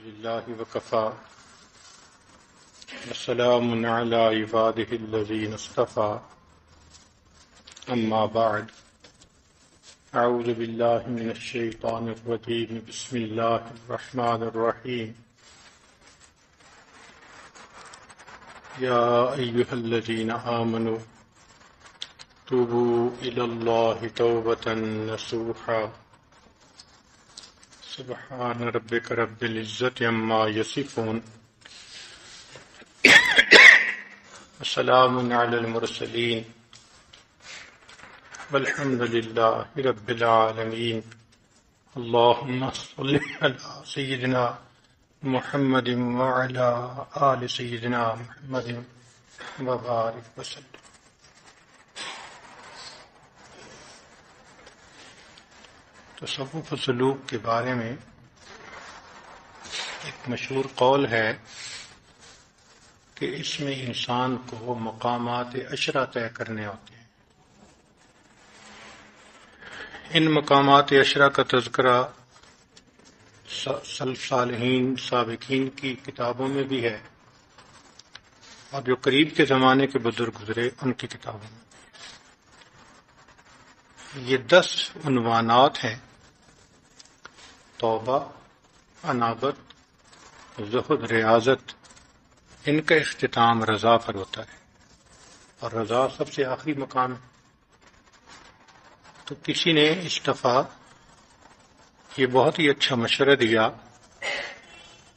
لله وكفى وسلام على عباده الذين اصطفى أما بعد أعوذ بالله من الشيطان الرجيم بسم الله الرحمن الرحيم يا أيها الذين آمنوا توبوا إلى الله توبة نصوحا سبحان ربك رب العزة عما يصفون وسلام على المرسلين والحمد لله رب العالمين اللهم صل على سيدنا محمد وعلى آل سيدنا محمد وبارك وسلم. تصوف و سلوک کے بارے میں ایک مشہور قول ہے کہ اس میں انسان کو مقامات عشرہ طے کرنے ہوتے ہیں. ان مقامات عشرہ کا تذکرہ سلف صالحین سابقین کی کتابوں میں بھی ہے اور جو قریب کے زمانے کے بزرگ گزرے ان کی کتابوں میں. یہ 10 عنوانات ہیں: توبہ، انابت، زہد، ریاضت. ان کا اختتام رضا پر ہوتا ہے اور رضا سب سے آخری مقام ہے. تو کسی نے اس دفعہ یہ بہت ہی اچھا مشورہ دیا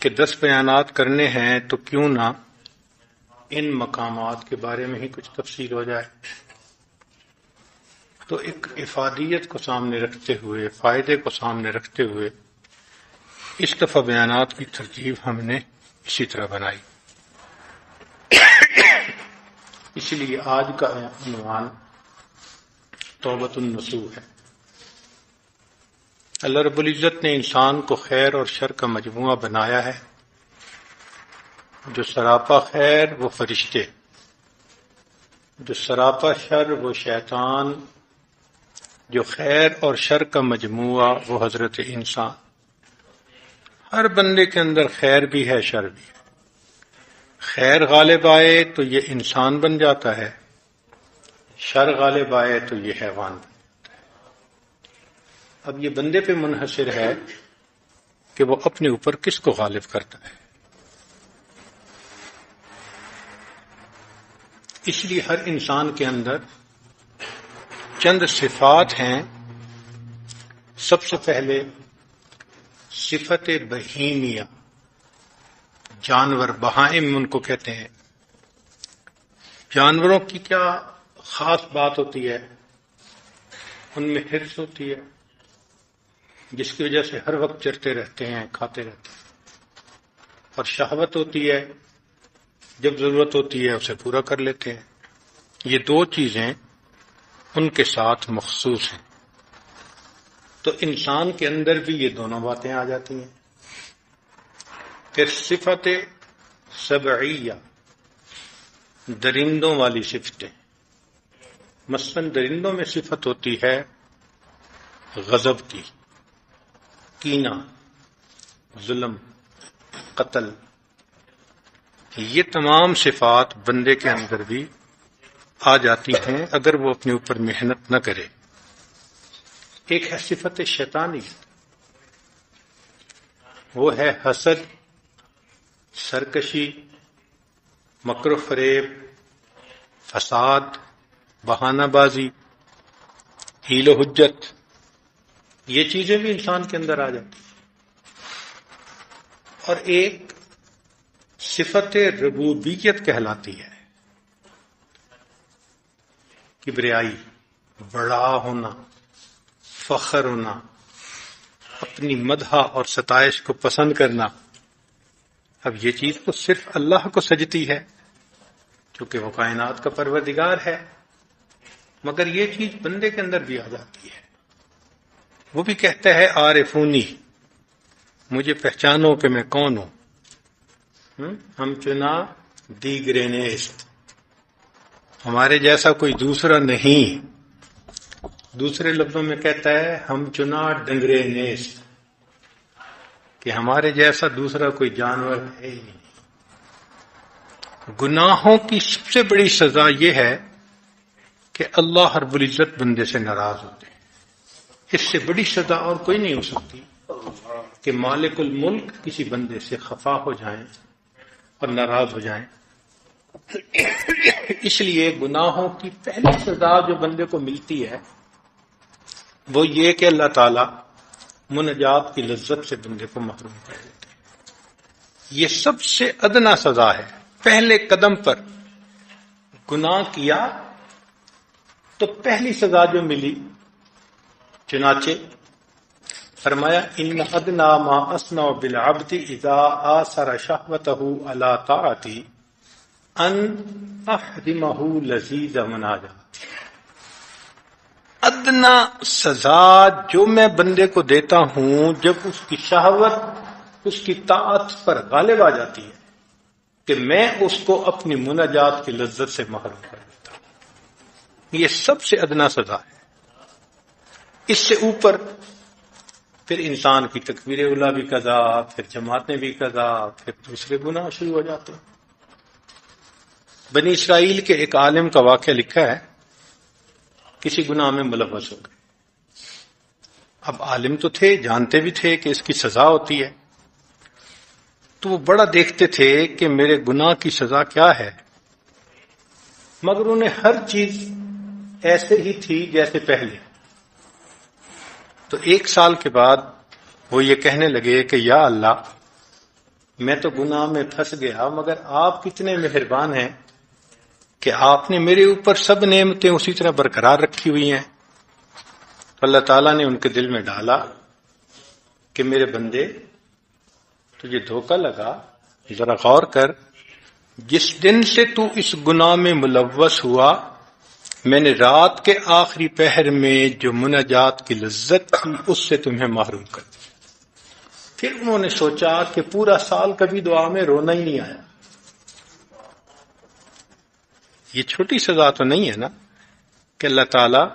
کہ 10 بیانات کرنے ہیں تو کیوں نہ ان مقامات کے بارے میں ہی کچھ تفصیل ہو جائے. تو ایک افادیت کو سامنے رکھتے ہوئے، فائدے کو سامنے رکھتے ہوئے اس دفعہ بیانات کی ترتیب ہم نے اسی طرح بنائی. اس لیے آج کا عنوان توبۃ النصوح ہے. اللہ رب العزت نے انسان کو خیر اور شر کا مجموعہ بنایا ہے. جو سراپا خیر وہ فرشتے، جو سراپا شر وہ شیطان، جو خیر اور شر کا مجموعہ وہ حضرت انسان. ہر بندے کے اندر خیر بھی ہے، شر بھی ہے. خیر غالب آئے تو یہ انسان بن جاتا ہے، شر غالب آئے تو یہ حیوان بن جاتا ہے. اب یہ بندے پہ منحصر ہے کہ وہ اپنے اوپر کس کو غالب کرتا ہے. اس لیے ہر انسان کے اندر چند صفات ہیں. سب سے پہلے صفت بہیمیہ، جانور، بہائم ان کو کہتے ہیں. جانوروں کی کیا خاص بات ہوتی ہے؟ ان میں حرص ہوتی ہے جس کی وجہ سے ہر وقت چرتے رہتے ہیں، کھاتے رہتے ہیں. اور شہوت ہوتی ہے، جب ضرورت ہوتی ہے اسے پورا کر لیتے ہیں. یہ 2 چیزیں ان کے ساتھ مخصوص ہیں. تو انسان کے اندر بھی یہ دونوں باتیں آ جاتی ہیں. پھر صفت سبعیہ، درندوں والی صفتیں. مثلا درندوں میں صفت ہوتی ہے غضب کی، کینہ، ظلم، قتل. یہ تمام صفات بندے کے اندر بھی آ جاتی ہیں اگر وہ اپنے اوپر محنت نہ کرے. ایک ہے صفت شیطانی، وہ ہے حسد، سرکشی، مکر و فریب، فساد، بہانہ بازی، حیل و حجت. یہ چیزیں بھی انسان کے اندر آ جاتی ہیں. اور ایک صفت ربوبیت کہلاتی ہے، کبریائی، بڑا ہونا، فخر ہونا، اپنی مدح اور ستائش کو پسند کرنا. اب یہ چیز تو صرف اللہ کو سجتی ہے کیونکہ وہ کائنات کا پروردگار ہے، مگر یہ چیز بندے کے اندر بھی آ جاتی ہے. وہ بھی کہتا ہے عارفونی، مجھے پہچانو کہ میں کون ہوں. ہم چنا دیگرے نیست، ہمارے جیسا کوئی دوسرا نہیں. دوسرے لفظوں میں کہتا ہے ہم چنا ڈنگرے نیست، کہ ہمارے جیسا دوسرا کوئی جانور ہے ہی نہیں۔ گناہوں کی سب سے بڑی سزا یہ ہے کہ اللہ رب العزت بندے سے ناراض ہوتے ہیں۔ اس سے بڑی سزا اور کوئی نہیں ہو سکتی کہ مالک الملک کسی بندے سے خفا ہو جائیں اور ناراض ہو جائیں۔ اس لیے گناہوں کی پہلی سزا جو بندے کو ملتی ہے وہ یہ کہ اللہ تعالی مناجات کی لذت سے بندے کو محروم کر دیتے ہیں۔ یہ سب سے ادنا سزا ہے۔ پہلے قدم پر گناہ کیا تو پہلی سزا جو ملی، چنانچہ فرمایا ان ادنا ما اصنع بالعبد اذا آثر شهوته على طاعتی ان احرمه لذیذ مناجات۔ ادنا سزا جو میں بندے کو دیتا ہوں جب اس کی شہوت اس کی طاعت پر غالب آ جاتی ہے کہ میں اس کو اپنی مناجات کی لذت سے محروم کر دیتا ہوں۔ یہ سب سے ادنا سزا ہے۔ اس سے اوپر پھر انسان کی تکبیر اولیٰ بھی قضا، پھر جماعتیں بھی قضا، پھر دوسرے گناہ شروع ہو جاتے ہیں۔ بنی اسرائیل کے ایک عالم کا واقعہ لکھا ہے، کسی گناہ میں ملوث ہو گئے۔ اب عالم تو تھے، جانتے بھی تھے کہ اس کی سزا ہوتی ہے، تو وہ بڑا دیکھتے تھے کہ میرے گناہ کی سزا کیا ہے، مگر انہیں ہر چیز ایسے ہی تھی جیسے پہلے۔ تو 1 سال کے بعد وہ یہ کہنے لگے کہ یا اللہ، میں تو گناہ میں پھنس گیا، مگر آپ کتنے مہربان ہیں کہ آپ نے میرے اوپر سب نعمتیں اسی طرح برقرار رکھی ہوئی ہیں۔ اللہ تعالیٰ نے ان کے دل میں ڈالا کہ میرے بندے، تجھے دھوکہ لگا، ذرا غور کر، جس دن سے تو اس گناہ میں ملوث ہوا، میں نے رات کے آخری پہر میں جو مناجات کی لذت تھی اس سے تمہیں محروم کر دیا۔ پھر انہوں نے سوچا کہ پورا سال کبھی دعا میں رونا ہی نہیں آیا۔ یہ چھوٹی سزا تو نہیں ہے نا کہ اللہ تعالیٰ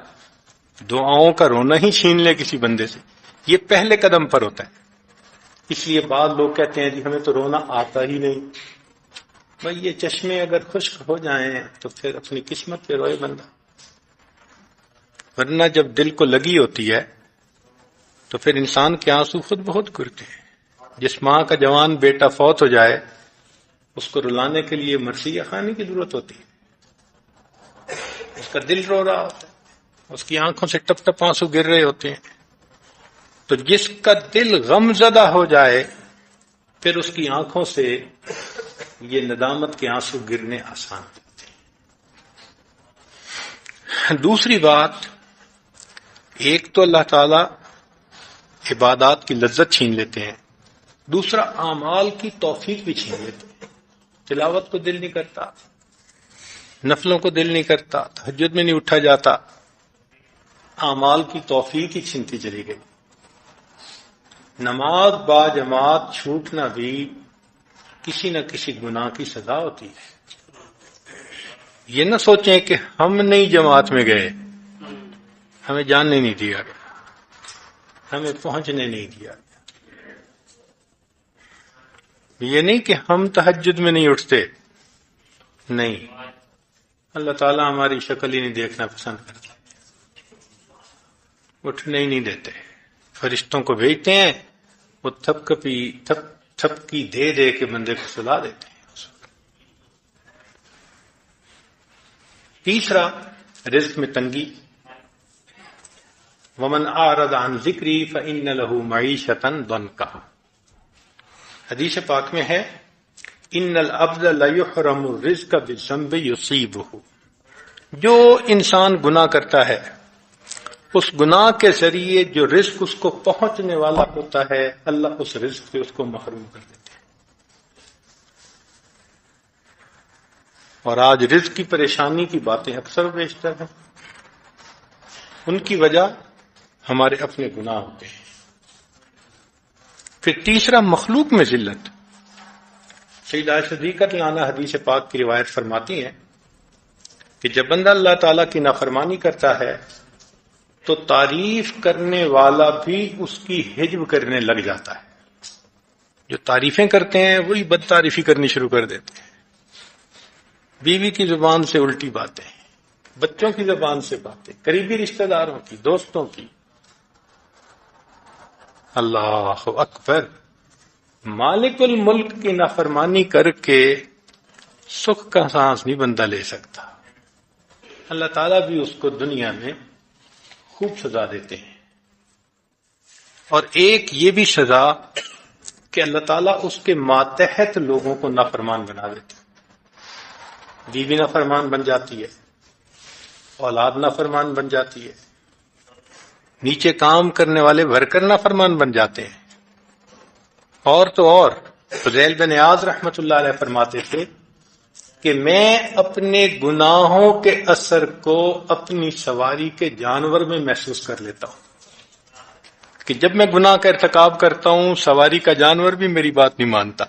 دعاؤں کا رونا ہی چھین لے کسی بندے سے۔ یہ پہلے قدم پر ہوتا ہے۔ اس لیے بعض لوگ کہتے ہیں جی ہمیں تو رونا آتا ہی نہیں۔ بھائی یہ چشمے اگر خشک ہو جائیں تو پھر اپنی قسمت پہ روئے بندہ، ورنہ جب دل کو لگی ہوتی ہے تو پھر انسان کے آنسو خود بہت گرتے ہیں۔ جس ماں کا جوان بیٹا فوت ہو جائے اس کو رلانے کے لیے مرثیہ خوانی کی ضرورت ہوتی ہے۔ اس کا دل رو رہا ہوتا ہے، اس کی آنکھوں سے ٹپ ٹپ آنسو گر رہے ہوتے ہیں۔ تو جس کا دل غم زدہ ہو جائے پھر اس کی آنکھوں سے یہ ندامت کے آنسو گرنے آسان ہوتے ہیں۔ دوسری بات، ایک تو اللہ تعالی عبادات کی لذت چھین لیتے ہیں، دوسرا اعمال کی توفیق بھی چھین لیتے ہیں۔ تلاوت کو دل نہیں کرتا، نفلوں کو دل نہیں کرتا، تہجد میں نہیں اٹھا جاتا، اعمال کی توفیق ہی چھنتی چلی گئی۔ نماز با جماعت چھوٹنا بھی کسی نہ کسی گناہ کی سزا ہوتی ہے۔ یہ نہ سوچیں کہ ہم نہیں جماعت میں گئے، ہمیں جاننے نہیں دیا گیا، ہمیں پہنچنے نہیں دیا گیا۔ یہ نہیں کہ ہم تہجد میں نہیں اٹھتے، نہیں، اللہ تعالیٰ ہماری شکل ہی نہیں دیکھنا پسند کرتے، اٹھنے ہی نہیں دیتے۔ فرشتوں کو بھیجتے ہیں، وہ تھپکی دے دے کے بندے کو سلا دیتے ہیں۔ تیسرا، رزق میں تنگی۔ ومن اعرض عن ذکری فإن له معیشة ضنکا۔ حدیث پاک میں ہے ان العبد لیحرم الرزق بالذنب یصیبہ۔ جو انسان گناہ کرتا ہے اس گناہ کے ذریعے جو رزق اس کو پہنچنے والا ہوتا ہے اللہ اس رزق سے اس کو محروم کر دیتے ہیں۔ اور آج رزق کی پریشانی کی باتیں اکثر و بیشتر ہیں، ان کی وجہ ہمارے اپنے گناہ ہوتے ہیں۔ پھر تیسرا، مخلوق میں ذلت۔ سیدہ عائشہ صدیقہ عنہا حدیث پاک کی روایت فرماتی ہیں کہ جب بندہ اللہ تعالیٰ کی نافرمانی کرتا ہے تو تعریف کرنے والا بھی اس کی حجب کرنے لگ جاتا ہے۔ جو تعریفیں کرتے ہیں وہی بد تعریفی کرنی شروع کر دیتے ہیں. بیوی کی زبان سے الٹی باتیں، بچوں کی زبان سے باتیں، قریبی رشتہ داروں کی، دوستوں کی. اللہ اکبر. مالک الملک کی نافرمانی کر کے سکھ کا سانس نہیں بندہ لے سکتا. اللہ تعالیٰ بھی اس کو دنیا میں خوب سزا دیتے ہیں. اور ایک یہ بھی سزا کہ اللہ تعالیٰ اس کے ماتحت لوگوں کو نافرمان بنا دیتے. بیوی نافرمان بن جاتی ہے، اولاد نافرمان بن جاتی ہے، نیچے کام کرنے والے ورکر نافرمان بن جاتے ہیں. اور تو اور فضیل بن عیاض رحمت اللہ علیہ فرماتے تھے کہ میں اپنے گناہوں کے اثر کو اپنی سواری کے جانور میں محسوس کر لیتا ہوں کہ جب میں گناہ کا ارتکاب کرتا ہوں سواری کا جانور بھی میری بات نہیں مانتا.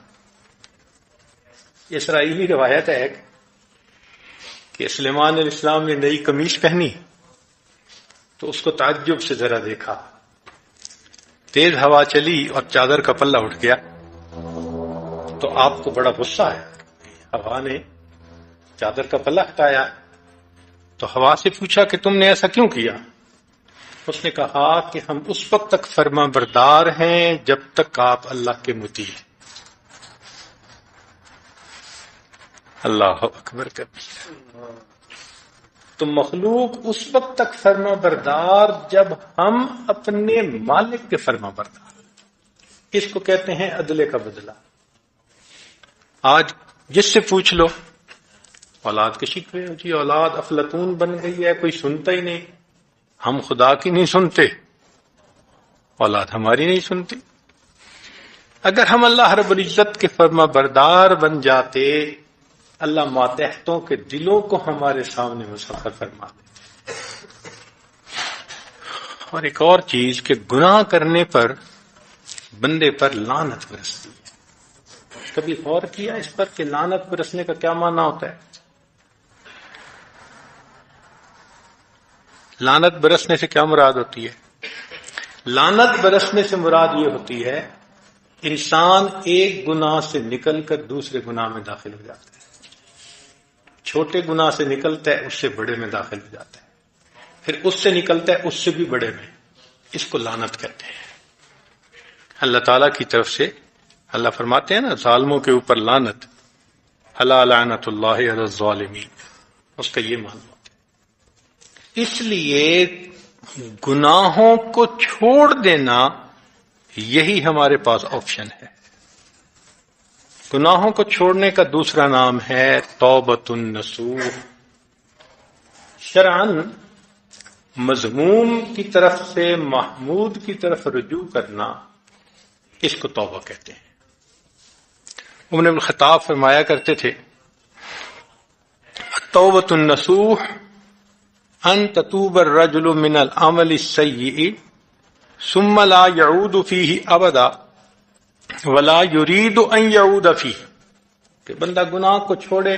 اسرائیلی روایت ہے کہ سلیمان علیہ السلام نے نئی قمیص پہنی تو اس کو تعجب سے ذرا دیکھا. تیز ہوا چلی اور چادر کا پلہ اٹھ گیا تو آپ کو بڑا غصہ آیا. ہوا نے چادر کا پلہ ہٹایا تو ہوا سے پوچھا کہ تم نے ایسا کیوں کیا؟ اس نے کہا کہ ہم اس وقت تک فرما بردار ہیں جب تک آپ اللہ کے مطیع ہیں. اللہ اکبر کبیر. تو مخلوق اس وقت تک فرما بردار جب ہم اپنے مالک کے فرما بردار. اس کو کہتے ہیں عدل کا بدلہ. آج جس سے پوچھ لو اولاد کے شکوے، جی اولاد افلاطون بن گئی ہے، کوئی سنتا ہی نہیں. ہم خدا کی نہیں سنتے، اولاد ہماری نہیں سنتی. اگر ہم اللہ رب العزت کے فرما بردار بن جاتے اللہ ماتحتوں کے دلوں کو ہمارے سامنے مسخر فرما دیتے. اور ایک اور چیز کہ گناہ کرنے پر بندے پر لعنت برستی ہے. کبھی غور کیا اس پر کہ لعنت برسنے کا کیا معنی ہوتا ہے؟ لعنت برسنے سے کیا مراد ہوتی ہے؟ لعنت برسنے سے مراد یہ ہوتی ہے انسان ایک گناہ سے نکل کر دوسرے گناہ میں داخل ہو جاتا ہے. چھوٹے گناہ سے نکلتا ہے اس سے بڑے میں داخل ہو جاتا ہے، پھر اس سے نکلتا ہے اس سے بھی بڑے میں. اس کو لعنت کہتے ہیں. اللہ تعالیٰ کی طرف سے اللہ فرماتے ہیں نا ظالموں کے اوپر لعنت، الا لعنت اللہ علی الظالمین. اس کا یہ معنی ہوتا ہے. اس لیے گناہوں کو چھوڑ دینا یہی ہمارے پاس آپشن ہے. گناہوں کو چھوڑنے کا دوسرا نام ہے توبۃ النصوح. شرعاً مذموم کی طرف سے محمود کی طرف رجوع کرنا، اس کو توبہ کہتے ہیں. عمر بن الخطاب فرمایا کرتے تھے توبۃ النصوح ان تتوب الرجل من العمل السیئ ثم لا يعود فیہ ابدا ولا يريد ان يعود فیہ. کہ بندہ گناہ کو چھوڑے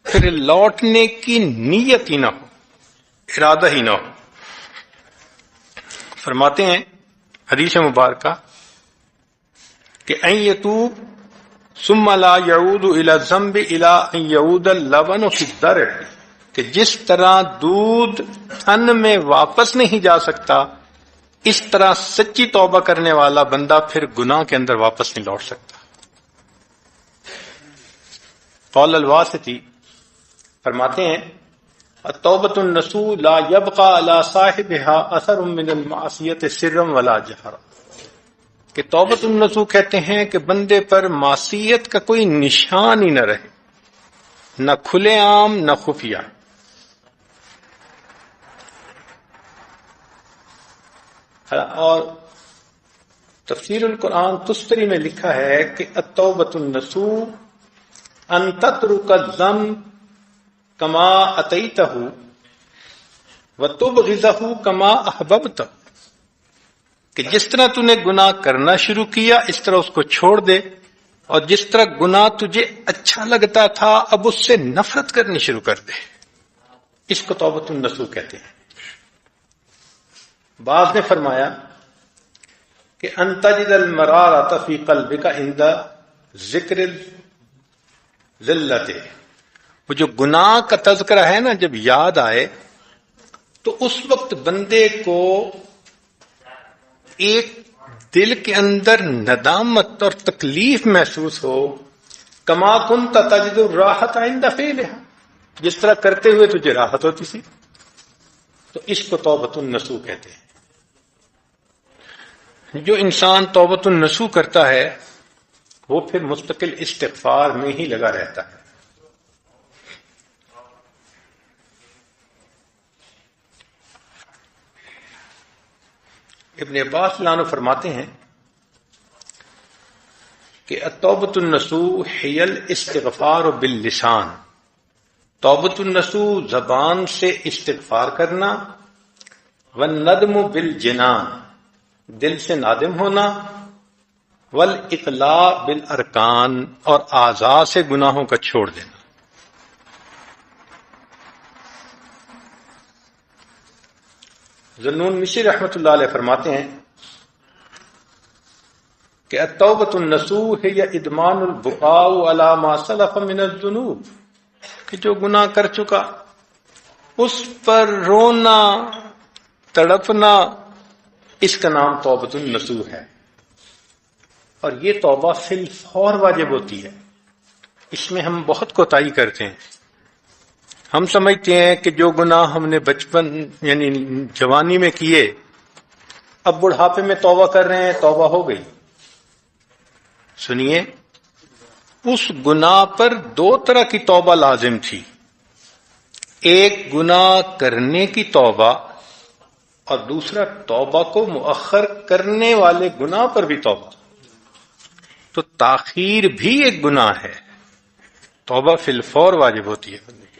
پھر لوٹنے کی نیت ہی نہ ہو، ارادہ ہی نہ ہو. فرماتے ہیں حدیث مبارکہ کہ ان یتوب ثم لا يعود الى الذنب الى ان يعود اللبن في الضرع. کہ جس طرح دودھ تھن میں واپس نہیں جا سکتا اس طرح سچی توبہ کرنے والا بندہ پھر گناہ کے اندر واپس نہیں لوٹ سکتا. قول الواسطی فرماتے ہیں التوبۃ النصوح لا يبقى على صاحبها اثر من المعصیۃ سرا ولا جہرا. کہ توبۃ النصوح کہتے ہیں کہ بندے پر معصیت کا کوئی نشان ہی نہ رہے، نہ کھلے عام نہ خفیہ. اور تفسیر القرآن تستری میں لکھا ہے کہ التوبۃ النصوح ان تترک الذنب کما اتیتہ وتبغضہ کما احببت. کہ جس طرح تو نے گناہ کرنا شروع کیا اس طرح اس کو چھوڑ دے، اور جس طرح گناہ تجھے اچھا لگتا تھا اب اس سے نفرت کرنی شروع کر دے. اس کو توبۃ النصوح کہتے ہیں. بعض نے فرمایا کہ ان تجد المرارۃ فی قلبک عند ذکر الذلۃ، وہ جو گناہ کا تذکرہ ہے نا، جب یاد آئے تو اس وقت بندے کو ایک دل کے اندر ندامت اور تکلیف محسوس ہو، کما کنت تجد الراحۃ عند فعلها، جس طرح کرتے ہوئے تجھے راحت ہوتی تھی. تو اس کو توبۃ النصوح کہتے ہیں. جو انسان توبۃ النصوح کرتا ہے وہ پھر مستقل استغفار میں ہی لگا رہتا ہے. ابن عباس رضی اللہ عنہ فرماتے ہیں کہ التوبۃ النصوح ہی الاستغفار باللسان، توبۃ النصوح زبان سے استغفار کرنا، والندم بالجنان، دل سے نادم ہونا، والاقلاع بالارکان، اور اعضاء سے گناہوں کا چھوڑ دینا. ذنون مشری رحمۃ اللہ علیہ فرماتے ہیں کہ التوبۃ النصوح ہی ادمان البقاء علی ما سلف من الذنوب، کہ جو گناہ کر چکا اس پر رونا تڑپنا، اس کا نام توبۃ النصوح ہے. اور یہ توبہ فی الفور واجب ہوتی ہے. اس میں ہم بہت کوتاہی کرتے ہیں. ہم سمجھتے ہیں کہ جو گناہ ہم نے بچپن یعنی جوانی میں کیے، اب بڑھاپے میں توبہ کر رہے ہیں، توبہ ہو گئی. سنیے، اس گناہ پر دو طرح کی توبہ لازم تھی. ایک گناہ کرنے کی توبہ، اور دوسرا توبہ کو مؤخر کرنے والے گناہ پر بھی توبہ. تو تاخیر بھی ایک گناہ ہے. توبہ فی الفور واجب ہوتی ہے بندے کی.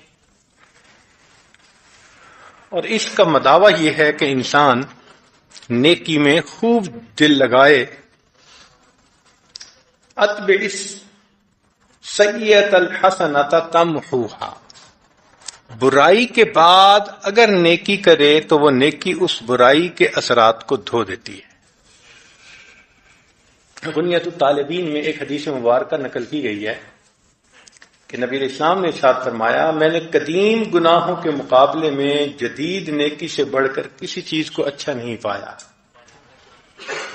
اور اس کا مداوع یہ ہے کہ انسان نیکی میں خوب دل لگائے. اتبع السیئۃ الحسنۃ تمحوھا، برائی کے بعد اگر نیکی کرے تو وہ نیکی اس برائی کے اثرات کو دھو دیتی ہے. غنیۃ الطالبین میں ایک حدیث مبارکہ نقل کی گئی ہے کہ نبی علیہ السلام نے ارشاد فرمایا، میں نے قدیم گناہوں کے مقابلے میں جدید نیکی سے بڑھ کر کسی چیز کو اچھا نہیں پایا.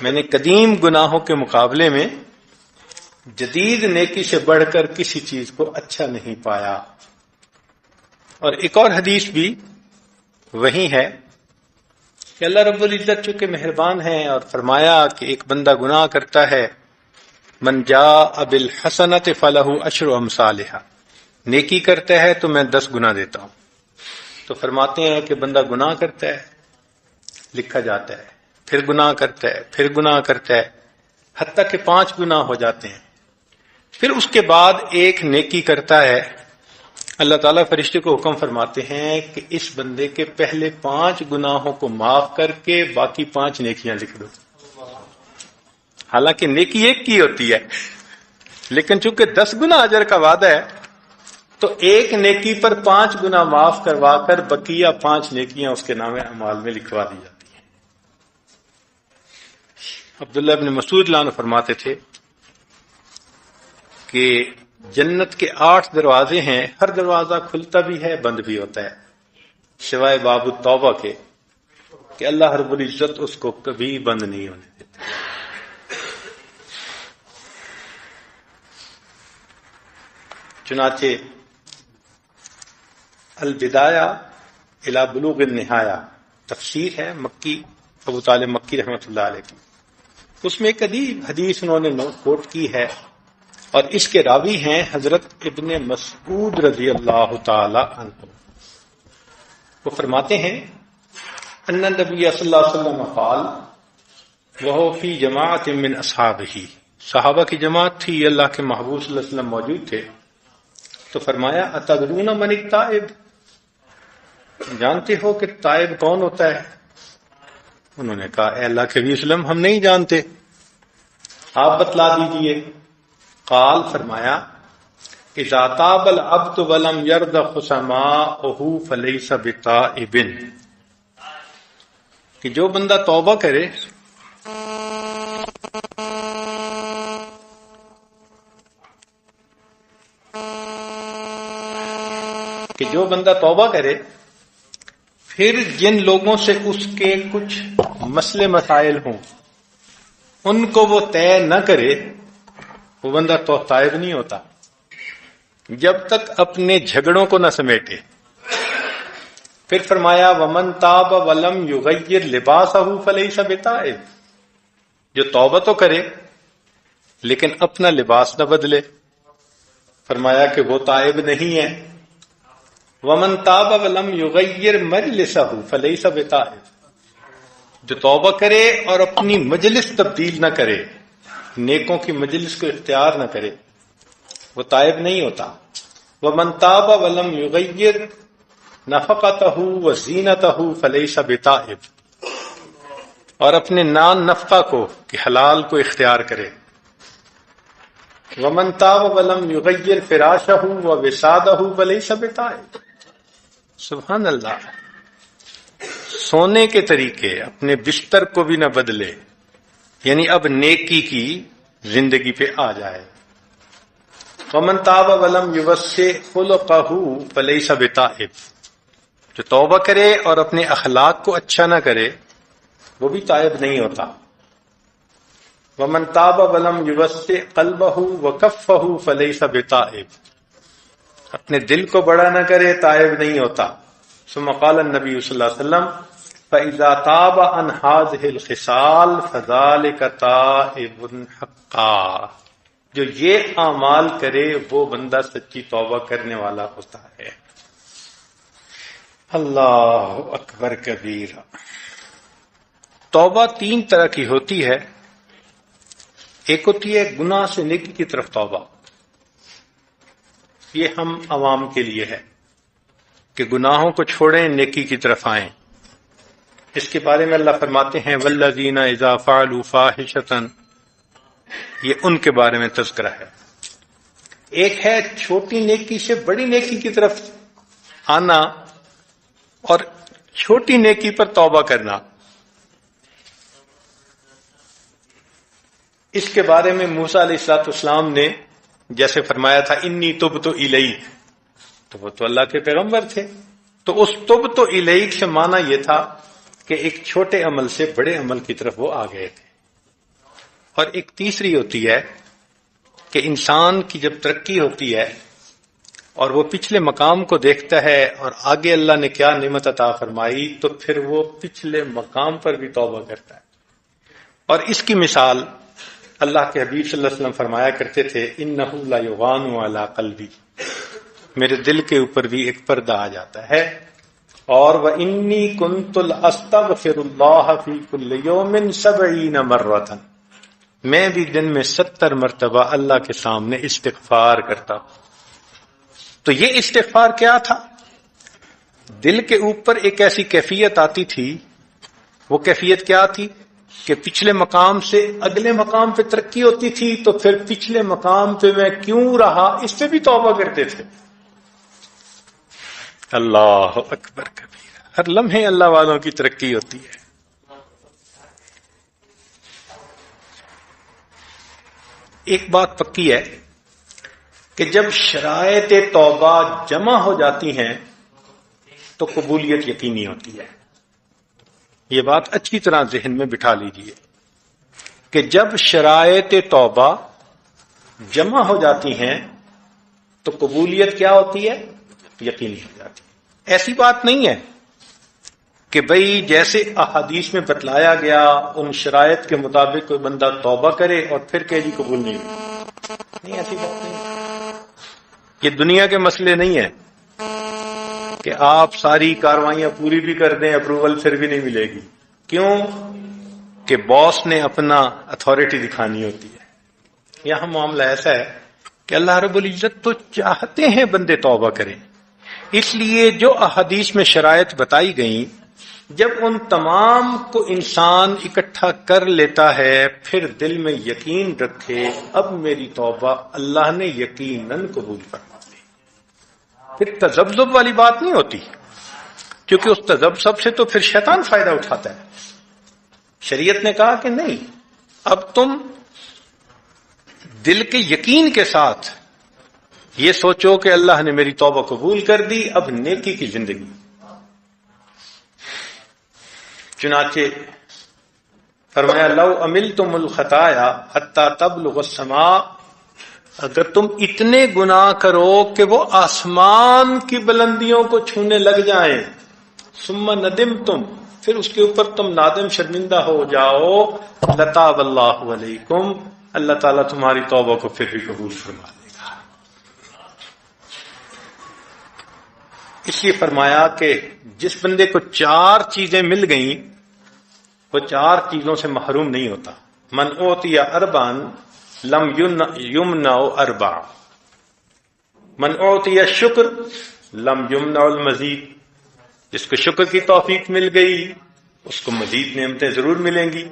میں نے قدیم گناہوں کے مقابلے میں جدید نیکی سے بڑھ کر کسی چیز کو اچھا نہیں پایا. اور ایک اور حدیث بھی وہی ہے کہ اللہ رب العزت چونکہ مہربان ہیں، اور فرمایا کہ ایک بندہ گناہ کرتا ہے، من جاء بالحسنۃ فلہ عشر امثالھا، نیکی کرتا ہے تو میں 10 گنا دیتا ہوں. تو فرماتے ہیں کہ بندہ گناہ کرتا ہے، لکھا جاتا ہے، پھر گناہ کرتا ہے، پھر گناہ کرتا ہے، حتیٰ کہ 5 گناہ ہو جاتے ہیں. پھر اس کے بعد ایک نیکی کرتا ہے، اللہ تعالیٰ فرشتے کو حکم فرماتے ہیں کہ اس بندے کے پہلے 5 گناہوں کو معاف کر کے باقی 5 نیکیاں لکھ دو. حالانکہ نیکی ایک کی ہوتی ہے، لیکن چونکہ 10 گنا اجر کا وعدہ ہے تو ایک نیکی پر 5 گنا معاف کروا کر بقیہ 5 نیکیاں اس کے نام اعمال میں لکھوا دی جاتی ہیں. عبداللہ ابن مسعود رضی اللہ عنہ فرماتے تھے کہ جنت کے 8 دروازے ہیں، ہر دروازہ کھلتا بھی ہے بند بھی ہوتا ہے، سوائے باب التوبہ کے، کہ اللہ رب العزت اس کو کبھی بند نہیں ہونے دیتے. چنانچہ البدایہ الی بلوغ النہایہ تفسیر ہے مکی، ابو طالب مکی رحمۃ اللہ علیہ کی، اس میں ایک حدیث انہوں نے کوٹ کی ہے، اور اس کے راوی ہیں حضرت ابن مسعود رضی اللہ تعالی عنہ. وہ فرماتے ہیں ان النبی صلی اللہ علیہ وسلم قال وهو فی جماعت من اصحابہ، صحابہ کی جماعت تھی، اللہ کے محبوب صلی اللہ علیہ وسلم موجود تھے. تو فرمایا اتدرون من التائب، جانتے ہو کہ تائب کون ہوتا ہے؟ انہوں نے کہا اے اللہ کے نبی صلی اللہ علیہ وسلم ہم نہیں جانتے، آپ بتلا دیجئے. قال فرمایا اذا تاب العبد ولم يرضخ سماءه فليس بتائب، کہ جو بندہ توبہ کرے کہ جو بندہ توبہ کرے پھر جن لوگوں سے اس کے کچھ مسئلے مسائل ہوں ان کو وہ طے نہ کرے، وہ بندہ تو تائب نہیں ہوتا جب تک اپنے جھگڑوں کو نہ سمیٹے۔ پھر فرمایا ومن تاب ولم یغیر لباسہ فلیس بتائب، جو توبہ تو کرے لیکن اپنا لباس نہ بدلے، فرمایا کہ وہ تائب نہیں ہے۔ ومن تاب ولم یغیر مجلسہ فلیس بتائب، جو توبہ کرے اور اپنی مجلس تبدیل نہ کرے، نیکوں کی مجلس کو اختیار نہ کرے، وہ تائب نہیں ہوتا۔ ومن تاب ولم یغیر نفقتہ وزینتہ فلیس بتائب، اور اپنے نان نفقہ کو کہ حلال کو اختیار کرے۔ ومن تاب ولم یغیر فراشہ ووسادہ فلیس بتائب، سبحان اللہ، سونے کے طریقے اپنے بستر کو بھی نہ بدلے، یعنی اب نیکی کی زندگی پہ آ جائے۔ ومن تاب ولم یوسع خلقہ فلیس بتائب، جو توبہ کرے اور اپنے اخلاق کو اچھا نہ کرے وہ بھی تائب نہیں ہوتا۔ ومن تاب ولم یوسع قلبہ وکفہ فلیس بتائب، اپنے دل کو بڑا نہ کرے تائب نہیں ہوتا۔ ثم قال النبی صلی اللہ علیہ وسلم فَإِذَا تَابَ عَنْ هَٰذِهِ الْخِصَالِ فَذَٰلِكَ تَائِبٌ حَقًّا، جو یہ اعمال کرے وہ بندہ سچی توبہ کرنے والا ہوتا ہے۔ اللہ اکبر کبیرہ۔ توبہ تین طرح کی ہوتی ہے، ایک ہوتی ہے گناہ سے نیکی کی طرف توبہ، یہ ہم عوام کے لیے ہے کہ گناہوں کو چھوڑیں نیکی کی طرف آئیں۔ اس کے بارے میں اللہ فرماتے ہیں والذین اذا فعلوا فاحشۃ، یہ ان کے بارے میں تذکرہ ہے۔ ایک ہے چھوٹی نیکی سے بڑی نیکی کی طرف آنا اور چھوٹی نیکی پر توبہ کرنا۔ اس کے بارے میں موسیٰ علیہ السلام نے جیسے فرمایا تھا انی تبت الیک، تو وہ تو اللہ کے پیغمبر تھے، تو اس تبت الیک سے معنی یہ تھا کہ ایک چھوٹے عمل سے بڑے عمل کی طرف وہ آ گئے تھے۔ اور ایک تیسری ہوتی ہے کہ انسان کی جب ترقی ہوتی ہے اور وہ پچھلے مقام کو دیکھتا ہے اور آگے اللہ نے کیا نعمت عطا فرمائی تو پھر وہ پچھلے مقام پر بھی توبہ کرتا ہے۔ اور اس کی مثال اللہ کے حبیب صلی اللہ علیہ وسلم فرمایا کرتے تھے انہ لا یغان علی قلبی، میرے دل کے اوپر بھی ایک پردہ آ جاتا ہے۔ اور وانی کنت استغفر اللہ فی کل یوم 70 مرۃ، میں بھی دن میں 70 مرتبہ اللہ کے سامنے استغفار کرتا ہوں۔ تو یہ استغفار کیا تھا؟ دل کے اوپر ایک ایسی کیفیت آتی تھی، وہ کیفیت کیا تھی کہ پچھلے مقام سے اگلے مقام پہ ترقی ہوتی تھی تو پھر پچھلے مقام پہ میں کیوں رہا اس پہ بھی توبہ کرتے تھے۔ اللہ اکبر کبیرہ، ہر لمحے اللہ والوں کی ترقی ہوتی ہے۔ ایک بات پکی ہے کہ جب شرائط توبہ جمع ہو جاتی ہیں تو قبولیت یقینی ہوتی ہے۔ یہ بات اچھی طرح ذہن میں بٹھا لیجئے کہ جب شرائط توبہ جمع ہو جاتی ہیں تو قبولیت کیا ہوتی ہے؟ یقینی ہو جاتی ہے۔ ایسی بات نہیں ہے کہ بھئی جیسے احادیث میں بتلایا گیا ان شرائط کے مطابق کوئی بندہ توبہ کرے اور پھر کہ جی قبول نہیں ہوئی، نہیں، ایسی بات نہیں ہے۔ یہ دنیا کے مسئلے نہیں ہیں کہ آپ ساری کاروائیاں پوری بھی کر دیں اپروول پھر بھی نہیں ملے گی۔ کیوں؟ کہ باس نے اپنا اتھارٹی دکھانی ہوتی ہے۔ یہاں معاملہ ایسا ہے کہ اللہ رب العزت تو چاہتے ہیں بندے توبہ کریں، اس لیے جو احادیث میں شرائط بتائی گئیں جب ان تمام کو انسان اکٹھا کر لیتا ہے پھر دل میں یقین رکھے اب میری توبہ اللہ نے یقیناً قبول فرما لی، پھر تذبذب والی بات نہیں ہوتی، کیونکہ اس تذبذب سے تو پھر شیطان فائدہ اٹھاتا ہے۔ شریعت نے کہا کہ نہیں، اب تم دل کے یقین کے ساتھ یہ سوچو کہ اللہ نے میری توبہ قبول کر دی، اب نیکی کی زندگی۔ چنانچہ فرمایا لو عملتم الخطایا حتی تبلغ السماء، اگر تم اتنے گناہ کرو کہ وہ آسمان کی بلندیوں کو چھونے لگ جائیں، ثم ندمتم، پھر اس کے اوپر تم نادم شرمندہ ہو جاؤ، لتاب اللہ علیکم، اللہ تعالیٰ تمہاری توبہ کو پھر بھی قبول فرما لے گا۔ اس لیے فرمایا کہ جس بندے کو 4 چیزیں مل گئیں وہ 4 چیزوں سے محروم نہیں ہوتا۔ من اوتی اربعا لم یمنع اربع، من اوتی الشکر لم یمنع المزید، جس کو شکر کی توفیق مل گئی اس کو مزید نعمتیں ضرور ملیں گی۔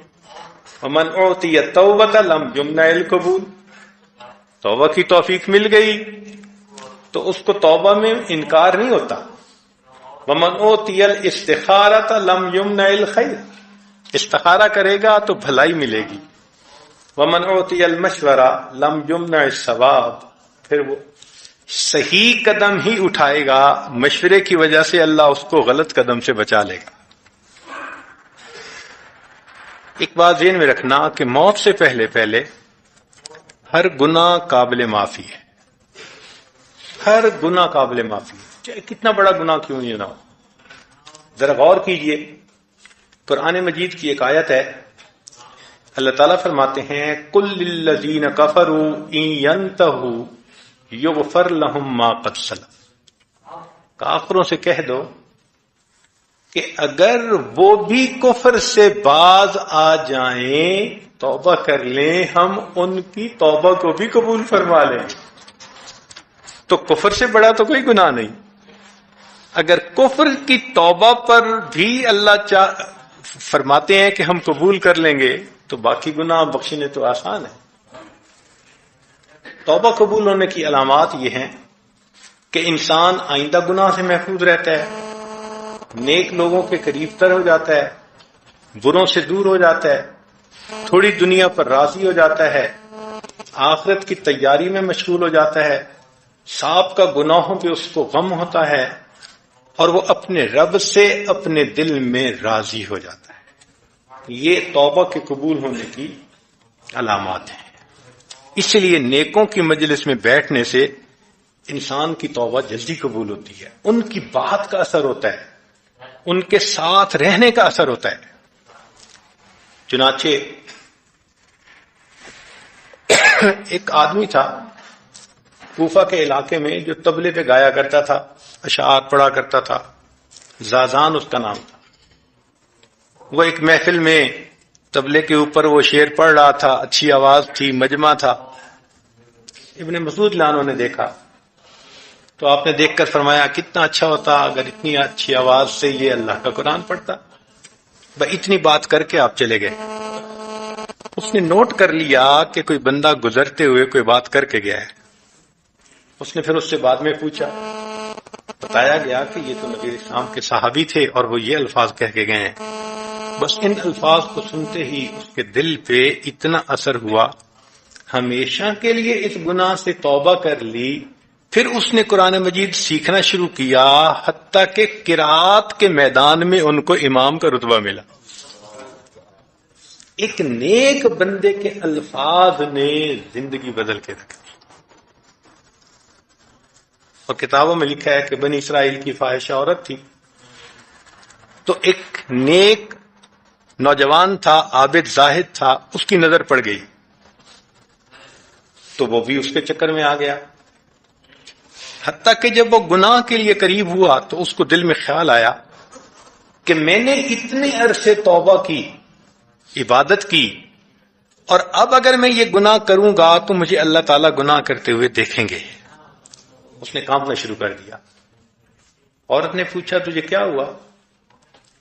ومن اوتی التوبۃ لم یمنع القبول، توبہ کی توفیق مل گئی تو اس کو توبہ میں انکار نہیں ہوتا۔ ومن اوتی الاستخارۃ لم یمنع الخیر، استخارہ کرے گا تو بھلائی ملے گی۔ ومن اوتی المشورہ لم یمنع الثواب، پھر وہ صحیح قدم ہی اٹھائے گا، مشورے کی وجہ سے اللہ اس کو غلط قدم سے بچا لے گا۔ ایک بات ذہن میں رکھنا کہ موت سے پہلے پہلے ہر گناہ قابل معافی ہے، ہر گناہ قابل معافی ہے، چاہے کتنا بڑا گناہ کیوں نہیں نہ ہو۔ ذرا غور کیجئے، قرآن مجید کی ایک آیت ہے، اللہ تعالیٰ فرماتے ہیں قل للذین کفروا ان ینتہوا یغفر لہم ما قد سلف، کافروں سے کہہ دو کہ اگر وہ بھی کفر سے باز آ جائیں، توبہ کر لیں، ہم ان کی توبہ کو بھی قبول فرما لیں۔ تو کفر سے بڑا تو کوئی گناہ نہیں۔ اگر کفر کی توبہ پر بھی اللہ فرماتے ہیں کہ ہم قبول کر لیں گے تو باقی گناہ بخشنے تو آسان ہے۔ توبہ قبول ہونے کی علامات یہ ہیں کہ انسان آئندہ گناہ سے محفوظ رہتا ہے، نیک لوگوں کے قریب تر ہو جاتا ہے، بروں سے دور ہو جاتا ہے، تھوڑی دنیا پر راضی ہو جاتا ہے، آخرت کی تیاری میں مشغول ہو جاتا ہے، سابقہ گناہوں پہ اس کو غم ہوتا ہے، اور وہ اپنے رب سے اپنے دل میں راضی ہو جاتا ہے۔ یہ توبہ کے قبول ہونے کی علامات ہیں۔ اس لیے نیکوں کی مجلس میں بیٹھنے سے انسان کی توبہ جلدی قبول ہوتی ہے، ان کی بات کا اثر ہوتا ہے، ان کے ساتھ رہنے کا اثر ہوتا ہے۔ چنانچہ ایک آدمی تھا کوفہ کے علاقے میں جو طبلے پہ گایا کرتا تھا، اشعار پڑھا کرتا تھا، زازان اس کا نام تھا۔ وہ ایک محفل میں طبلے کے اوپر وہ شعر پڑھ رہا تھا، اچھی آواز تھی، مجمع تھا۔ ابن مسعود لانوں نے دیکھا تو آپ نے دیکھ کر فرمایا کتنا اچھا ہوتا اگر اتنی اچھی آواز سے یہ اللہ کا قرآن پڑھتا۔ اتنی بات کر کے آپ چلے گئے۔ اس نے نوٹ کر لیا کہ کوئی بندہ گزرتے ہوئے کوئی بات کر کے گیا ہے۔ اس نے پھر اس سے بعد میں پوچھا، بتایا گیا کہ یہ تو نبی اسلام کے صحابی تھے اور وہ یہ الفاظ کہہ کے گئے ہیں۔ بس ان الفاظ کو سنتے ہی اس کے دل پہ اتنا اثر ہوا، ہمیشہ کے لیے اس گناہ سے توبہ کر لی۔ پھر اس نے قرآن مجید سیکھنا شروع کیا، حتیٰ کہ قرات کے میدان میں ان کو امام کا رتبہ ملا۔ ایک نیک بندے کے الفاظ نے زندگی بدل کے رکھ دی۔ اور کتابوں میں لکھا ہے کہ بنی اسرائیل کی فاحشہ عورت تھی، تو ایک نیک نوجوان تھا، عابد زاہد تھا، اس کی نظر پڑ گئی تو وہ بھی اس کے چکر میں آ گیا۔ حتیٰ کہ جب وہ گناہ کے لیے قریب ہوا تو اس کو دل میں خیال آیا کہ میں نے اتنے عرصے توبہ کی، عبادت کی، اور اب اگر میں یہ گناہ کروں گا تو مجھے اللہ تعالیٰ گناہ کرتے ہوئے دیکھیں گے۔ اس نے کانپنا شروع کر دیا۔ عورت نے پوچھا تجھے کیا ہوا؟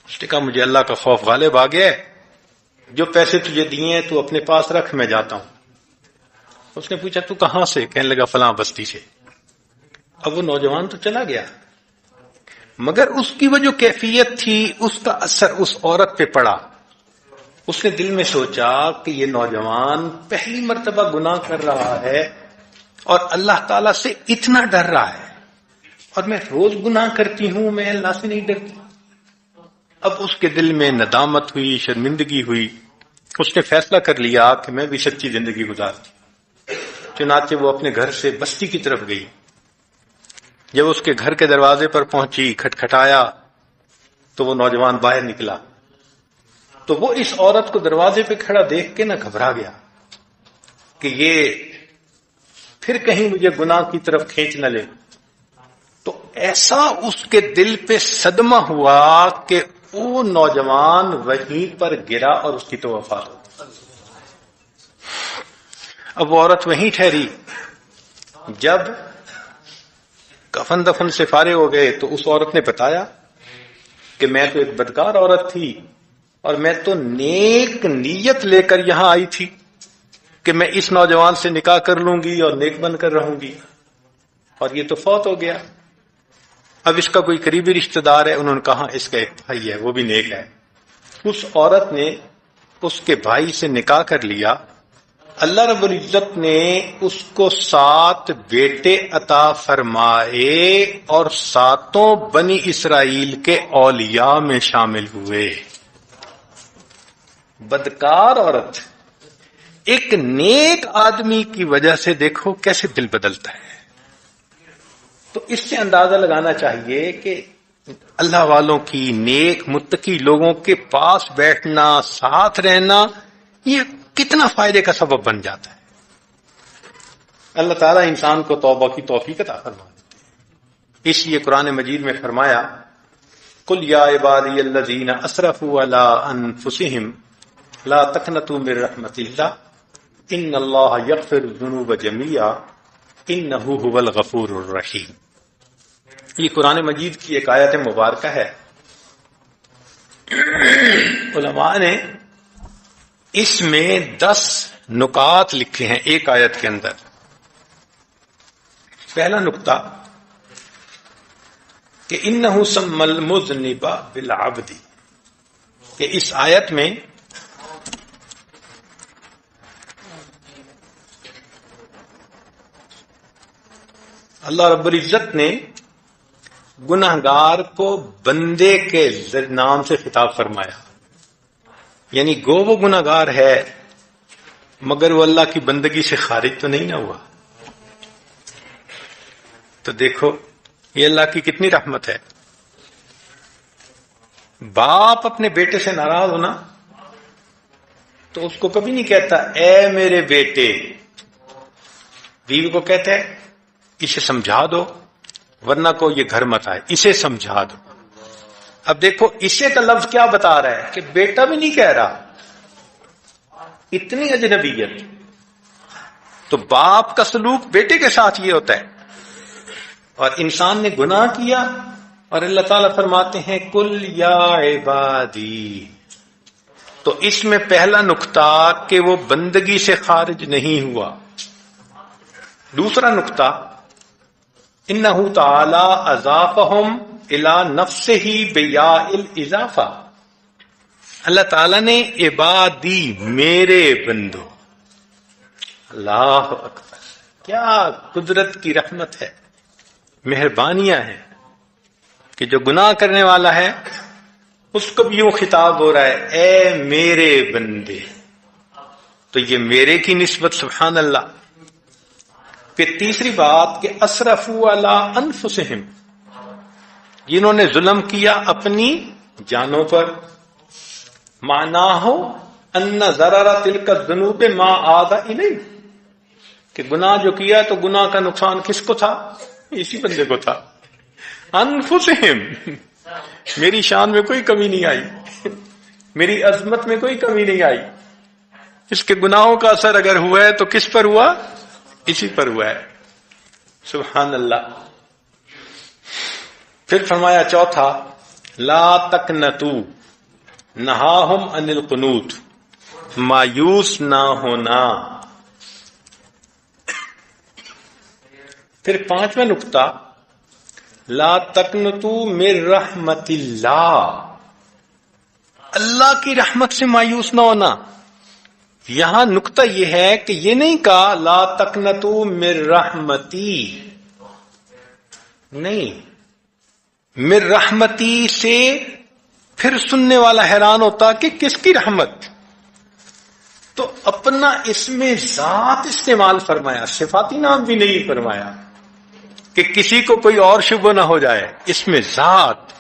اس نے کہا مجھے اللہ کا خوف غالب آ گیا ہے، جو پیسے تجھے دیے ہیں تو اپنے پاس رکھ، میں جاتا ہوں۔ اس نے پوچھا تو کہاں سے؟ کہنے لگا فلاں بستی سے۔ اب وہ نوجوان تو چلا گیا، مگر اس کی وہ جو کیفیت تھی اس کا اثر اس عورت پہ پڑا۔ اس نے دل میں سوچا کہ یہ نوجوان پہلی مرتبہ گناہ کر رہا ہے اور اللہ تعالیٰ سے اتنا ڈر رہا ہے، اور میں روز گناہ کرتی ہوں، میں اللہ سے نہیں ڈرتی۔ اب اس کے دل میں ندامت ہوئی، شرمندگی ہوئی، اس نے فیصلہ کر لیا کہ میں بھی سچی زندگی گزارتی۔ چنانچہ وہ اپنے گھر سے بستی کی طرف گئی۔ جب اس کے گھر کے دروازے پر پہنچی، کھٹکھٹایا تو وہ نوجوان باہر نکلا، تو وہ اس عورت کو دروازے پہ کھڑا دیکھ کے نہ گھبرا گیا کہ یہ پھر کہیں مجھے گناہ کی طرف کھینچ نہ لے۔ تو ایسا اس کے دل پہ صدمہ ہوا کہ وہ نوجوان وہیں پر گرا اور اس کی تو وفات ہو گئی۔ اب وہ عورت وہیں ٹھہری۔ جب کفن دفن سے فارغ ہو گئے تو اس عورت نے بتایا کہ میں تو ایک بدکار عورت تھی، اور میں تو نیک نیت لے کر یہاں آئی تھی کہ میں اس نوجوان سے نکاح کر لوں گی اور نیک بن کر رہوں گی، اور یہ تو فوت ہو گیا۔ اب اس کا کوئی قریبی رشتہ دار ہے؟ انہوں نے کہا اس کا ایک بھائی ہے، وہ بھی نیک ہے۔ اس عورت نے اس کے بھائی سے نکاح کر لیا۔ اللہ رب العزت نے اس کو 7 بیٹے عطا فرمائے اور 7 بنی اسرائیل کے اولیاء میں شامل ہوئے۔ بدکار عورت ایک نیک آدمی کی وجہ سے دیکھو کیسے دل بدلتا ہے۔ تو اس سے اندازہ لگانا چاہیے کہ اللہ والوں کی، نیک متقی لوگوں کے پاس بیٹھنا، ساتھ رہنا، یہ کتنا فائدے کا سبب بن جاتا ہے۔ اللہ تعالیٰ انسان کو توبہ کی توفیق عطا فرما دیتے ہیں۔ اس لیے قرآن مجید میں فرمایا قل یا عبادی الذین اسرفوا علی انفسہم لا تقنطوا من رحمت اللہ ان اللہ یغفر الذنوب جميعا انہ هو الغفور الرحیم۔ یہ قرآن مجید کی ایک آیت مبارکہ ہے۔ علماء نے اس میں 10 نکات لکھے ہیں ایک آیت کے اندر۔ پہلا نکتہ کہ انہ سمی المذنب بالعبد، کہ اس آیت میں اللہ رب العزت نے گناہگار کو بندے کے نام سے خطاب فرمایا، یعنی گو وہ گناہگار ہے مگر وہ اللہ کی بندگی سے خارج تو نہیں نہ ہوا۔ تو دیکھو یہ اللہ کی کتنی رحمت ہے۔ باپ اپنے بیٹے سے ناراض ہونا تو اس کو کبھی نہیں کہتا اے میرے بیٹے، بیوی کو کہتا ہے اسے سمجھا دو ورنہ کو یہ گھر مت آئے، اسے سمجھا دو۔ اب دیکھو اسے کا لفظ کیا بتا رہا ہے کہ بیٹا بھی نہیں کہہ رہا، اتنی اجنبیت۔ تو باپ کا سلوک بیٹے کے ساتھ یہ ہوتا ہے، اور انسان نے گناہ کیا اور اللہ تعالیٰ فرماتے ہیں کل یا عبادی۔ تو اس میں پہلا نقطہ کہ وہ بندگی سے خارج نہیں ہوا۔ دوسرا نقطہ انہ تعالی اضافہم الی نفسہ بیاء الاضافہ، اللہ تعالیٰ نے عبادی میرے بندو، اللہ اکبر، کیا قدرت کی رحمت ہے، مہربانیاں ہیں کہ جو گناہ کرنے والا ہے اس کو بھی یوں خطاب ہو رہا ہے اے میرے بندے۔ تو یہ میرے کی نسبت، سبحان اللہ۔ پھر تیسری بات کہ اسرفوا علی انفسہم، جنہوں نے ظلم کیا اپنی جانوں پر، معنی ہو ان ضرر تلک الذنوب ما عاد الیہ، کہ گناہ جو کیا تو گناہ کا نقصان کس کو تھا؟ اسی بندے کو تھا۔ انفسہم، میری شان میں کوئی کمی نہیں آئی، میری عظمت میں کوئی کمی نہیں آئی، اس کے گناہوں کا اثر اگر ہوا ہے تو کس پر ہوا؟ اسی پر ہوا ہے، سبحان اللہ۔ پھر فرمایا چوتھا لا تقنطوا، نہاہم عن القنوط، مایوس نہ ہونا۔ پھر پانچواں نقطہ لا تقنطوا من رحمت اللہ، اللہ کی رحمت سے مایوس نہ ہونا۔ یہاں نقطہ یہ ہے کہ یہ نہیں کہا لا تقنطوا من رحمتی، نہیں، من رحمتی سے پھر سننے والا حیران ہوتا کہ کس کی رحمت، تو اپنا اسم ذات استعمال فرمایا، صفاتی نام بھی نہیں فرمایا کہ کسی کو کوئی اور شبہ نہ ہو جائے، اسم ذات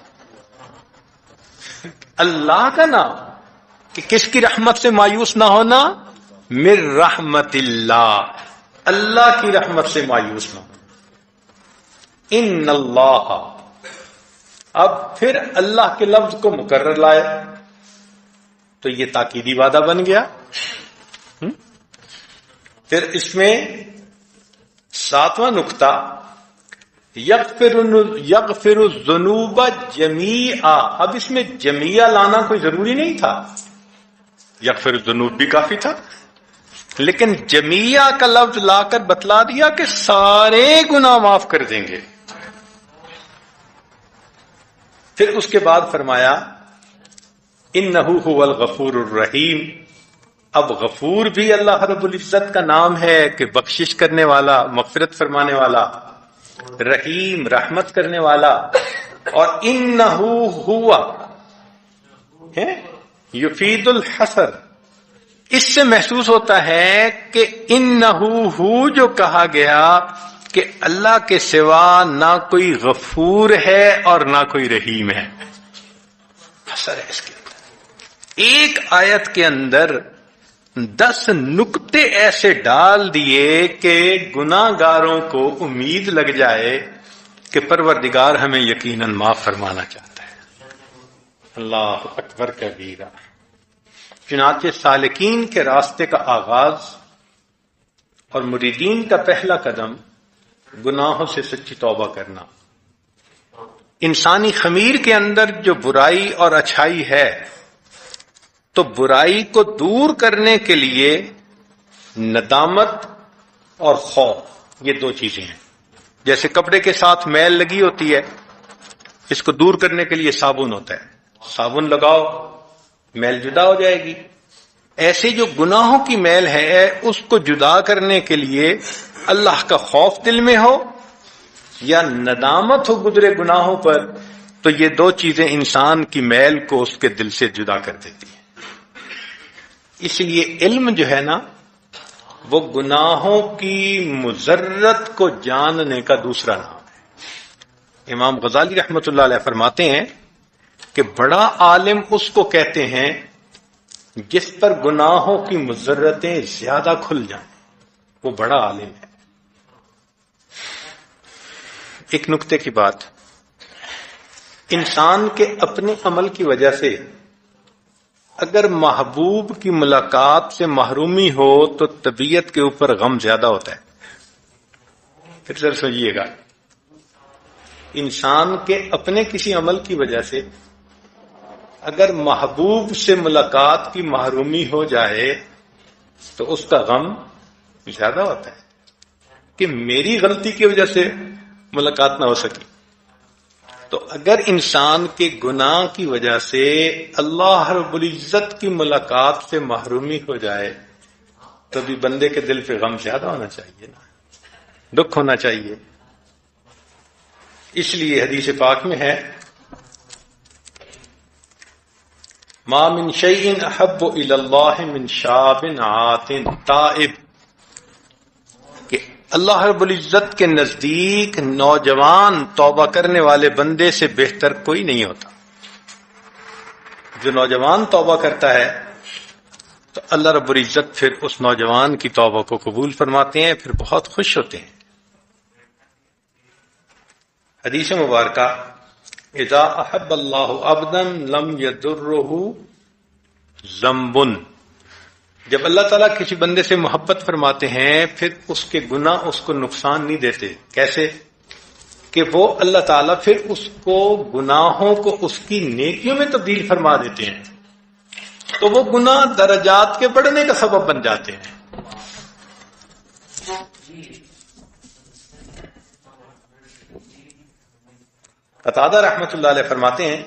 اللہ کا نام کہ کس کی رحمت سے مایوس نہ ہونا، من رحمت اللہ، اللہ کی رحمت سے مایوس نہ ہونا۔ ان اللہ، اب پھر اللہ کے لفظ کو مکرر لائے تو یہ تاکیدی وعدہ بن گیا۔ پھر اس میں ساتواں نقطہ یغفر الذنوب جمیعا، اب اس میں جمیعا لانا کوئی ضروری نہیں تھا، یغفر الذنوب بھی کافی تھا، لیکن جمیعا کا لفظ لا کر بتلا دیا کہ سارے گناہ معاف کر دیں گے۔ پھر اس کے بعد فرمایا انہ هو الغفور الرحیم، اب غفور بھی اللہ رب العزت کا نام ہے کہ بخشش کرنے والا، مغفرت فرمانے والا، رحیم رحمت کرنے والا، اور انہ ہوا یفید الحصر، اس سے محسوس ہوتا ہے کہ انہ ہو جو کہا گیا کہ اللہ کے سوا نہ کوئی غفور ہے اور نہ کوئی رحیم ہے، حصر ہے اس کے اندر۔ ایک آیت کے اندر 10 نکتے ایسے ڈال دیے کہ گناہ گاروں کو امید لگ جائے کہ پروردگار ہمیں یقیناً معاف فرمانا چاہتا ہے۔ اللہ اکبر کبیرہ۔ چنانچہ سالکین کے راستے کا آغاز اور مریدین کا پہلا قدم گناہوں سے سچی توبہ کرنا۔ انسانی خمیر کے اندر جو برائی اور اچھائی ہے، تو برائی کو دور کرنے کے لیے ندامت اور خوف، یہ 2 چیزیں ہیں۔ جیسے کپڑے کے ساتھ میل لگی ہوتی ہے، اس کو دور کرنے کے لیے صابن ہوتا ہے، صابن لگاؤ میل جدا ہو جائے گی۔ ایسے جو گناہوں کی میل ہے اس کو جدا کرنے کے لیے اللہ کا خوف دل میں ہو یا ندامت ہو گزرے گناہوں پر، تو یہ 2 چیزیں انسان کی میل کو اس کے دل سے جدا کر دیتی ہیں۔ اس لیے علم جو ہے نا، وہ گناہوں کی مضرت کو جاننے کا دوسرا نام ہے۔ امام غزالی رحمۃ اللہ علیہ فرماتے ہیں کہ بڑا عالم اس کو کہتے ہیں جس پر گناہوں کی مضرتیں زیادہ کھل جائیں، وہ بڑا عالم ہے۔ ایک نکتے کی بات، انسان کے اپنے عمل کی وجہ سے اگر محبوب کی ملاقات سے محرومی ہو تو طبیعت کے اوپر غم زیادہ ہوتا ہے۔ پھر ذرا سمجھیے گا، انسان کے اپنے کسی عمل کی وجہ سے اگر محبوب سے ملاقات کی محرومی ہو جائے تو اس کا غم زیادہ ہوتا ہے کہ میری غلطی کی وجہ سے ملاقات نہ ہو سکی۔ تو اگر انسان کے گناہ کی وجہ سے اللہ رب العزت کی ملاقات سے محرومی ہو جائے تو بھی بندے کے دل پہ غم زیادہ ہونا چاہیے نا، دکھ ہونا چاہیے۔ اس لیے حدیث پاک میں ہے ما من شیء احب الی اللہ من شاب عات تائب، کہ اللہ رب العزت کے نزدیک نوجوان توبہ کرنے والے بندے سے بہتر کوئی نہیں ہوتا۔ جو نوجوان توبہ کرتا ہے تو اللہ رب العزت پھر اس نوجوان کی توبہ کو قبول فرماتے ہیں، پھر بہت خوش ہوتے ہیں۔ حدیث مبارکہ اذا احب اللہ عبدا لم یضرہ ذنب، جب اللہ تعالیٰ کسی بندے سے محبت فرماتے ہیں پھر اس کے گناہ اس کو نقصان نہیں دیتے۔ کیسے؟ کہ وہ اللہ تعالیٰ پھر اس کو گناہوں کو اس کی نیکیوں میں تبدیل فرما دیتے ہیں، تو وہ گناہ درجات کے بڑھنے کا سبب بن جاتے ہیں۔ قتادہ رحمۃ اللہ علیہ فرماتے ہیں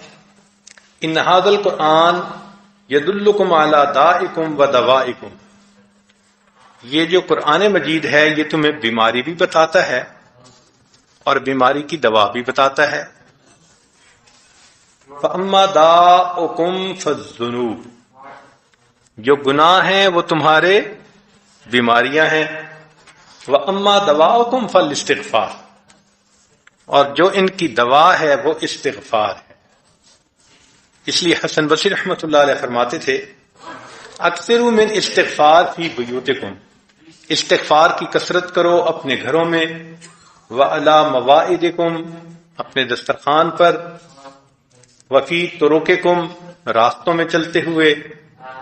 ان ھذا القرآن یدلکم علی دائکم و دوائکم، یہ جو قرآن مجید ہے یہ تمہیں بیماری بھی بتاتا ہے اور بیماری کی دوا بھی بتاتا ہے. فَأَمَّا دَاؤُكُمْ فَالذُّنُوبُ، جو گناہ ہیں وہ تمہارے بیماریاں ہیں. وَأَمَّا دَوَاؤُكُمْ فَالِاسْتِغْفَارُ، اور جو ان کی دوا ہے وہ استغفار ہے. اس لیے حسن بصری رحمۃ اللہ علیہ فرماتے تھے اکثروا من استغفار فی بیوتکم، استغفار کی کثرت کرو اپنے گھروں میں. وعلی موائدکم، اپنے دسترخوان پر. وفی طرقکم، راستوں میں چلتے ہوئے.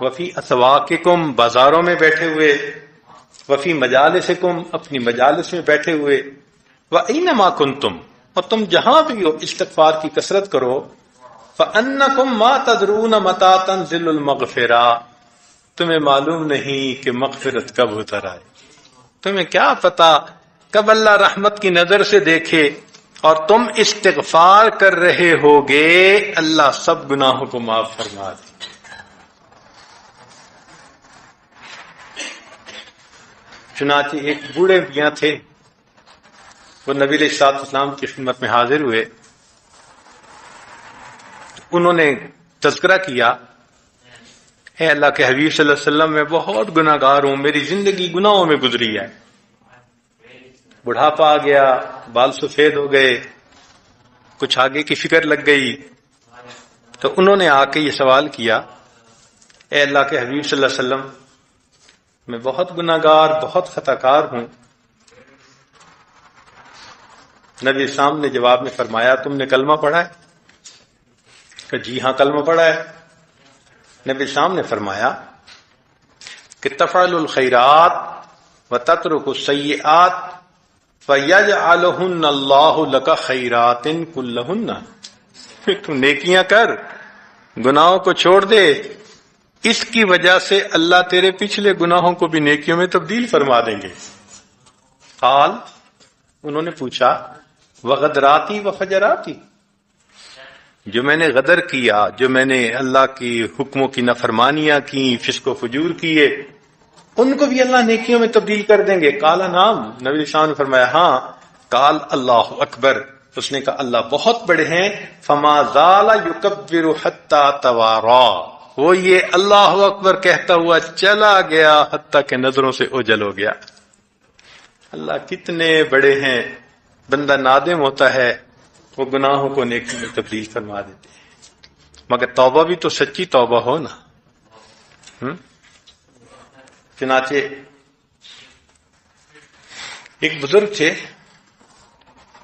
وفی اسواقکم، بازاروں میں بیٹھے ہوئے. وفی مجالسکم، اپنی مجالس میں بیٹھے ہوئے. وَأَيْنَمَا كُنْتُمْ، اور تم جہاں بھی ہو استغفار کی کثرت کرو. فَأَنَّكُمْ مَا تَدْرُونَ مَتَىٰ تَنزِلُ الْمَغْفِرَةُ، تمہیں معلوم نہیں کہ مغفرت کب اتر آئے. تمہیں کیا پتا کب اللہ رحمت کی نظر سے دیکھے اور تم استغفار کر رہے ہوگے اللہ سب گناہوں کو معاف فرما دے. چنانچہ ایک بوڑھے میاں تھے، وہ نبی علیہ الصلوۃ والسلام کی خدمت میں حاضر ہوئے. انہوں نے تذکرہ کیا، اے اللہ کے حبیب صلی اللہ علیہ وسلم میں بہت گناہ گار ہوں، میری زندگی گناہوں میں گزری ہے. بڑھاپا آ گیا، بال سفید ہو گئے، کچھ آگے کی فکر لگ گئی. تو انہوں نے آ کے یہ سوال کیا، اے اللہ کے حبیب صلی اللہ علیہ وسلم میں بہت گناہ گار، بہت خطا کار ہوں. نبی اسلام نے جواب میں فرمایا تم نے کلمہ پڑھا ہے؟ کہ جی ہاں کلمہ پڑھا ہے. نبی اسلام نے فرمایا کہ تفعل الخیرات وتترک السیئات فیجعلہن اللہ لک خیرات کلہن، تو نیکیاں کر، گناہوں کو چھوڑ دے، اس کی وجہ سے اللہ تیرے پچھلے گناہوں کو بھی نیکیوں میں تبدیل فرما دیں گے. قال، انہوں نے پوچھا وغدراتی وفجراتی، جو میں نے غدر کیا، جو میں نے اللہ کی حکموں کی نافرمانیاں کی، فسق و فجور کیے، ان کو بھی اللہ نیکیوں میں تبدیل کر دیں گے. قال نعم، نبی شاہ نے فرمایا ہاں. قال اللہ اکبر، اس نے کہا اللہ بہت بڑے ہیں. فما زال یکبر حتی توارا، وہ یہ اللہ اکبر کہتا ہوا چلا گیا حتیٰ کہ نظروں سے اوجل ہو گیا. اللہ کتنے بڑے ہیں، بندہ نادم ہوتا ہے وہ گناہوں کو نیکی میں تبدیل فرما دیتے ہیں. مگر توبہ بھی تو سچی توبہ ہو نا. چنانچہ ایک بزرگ تھے،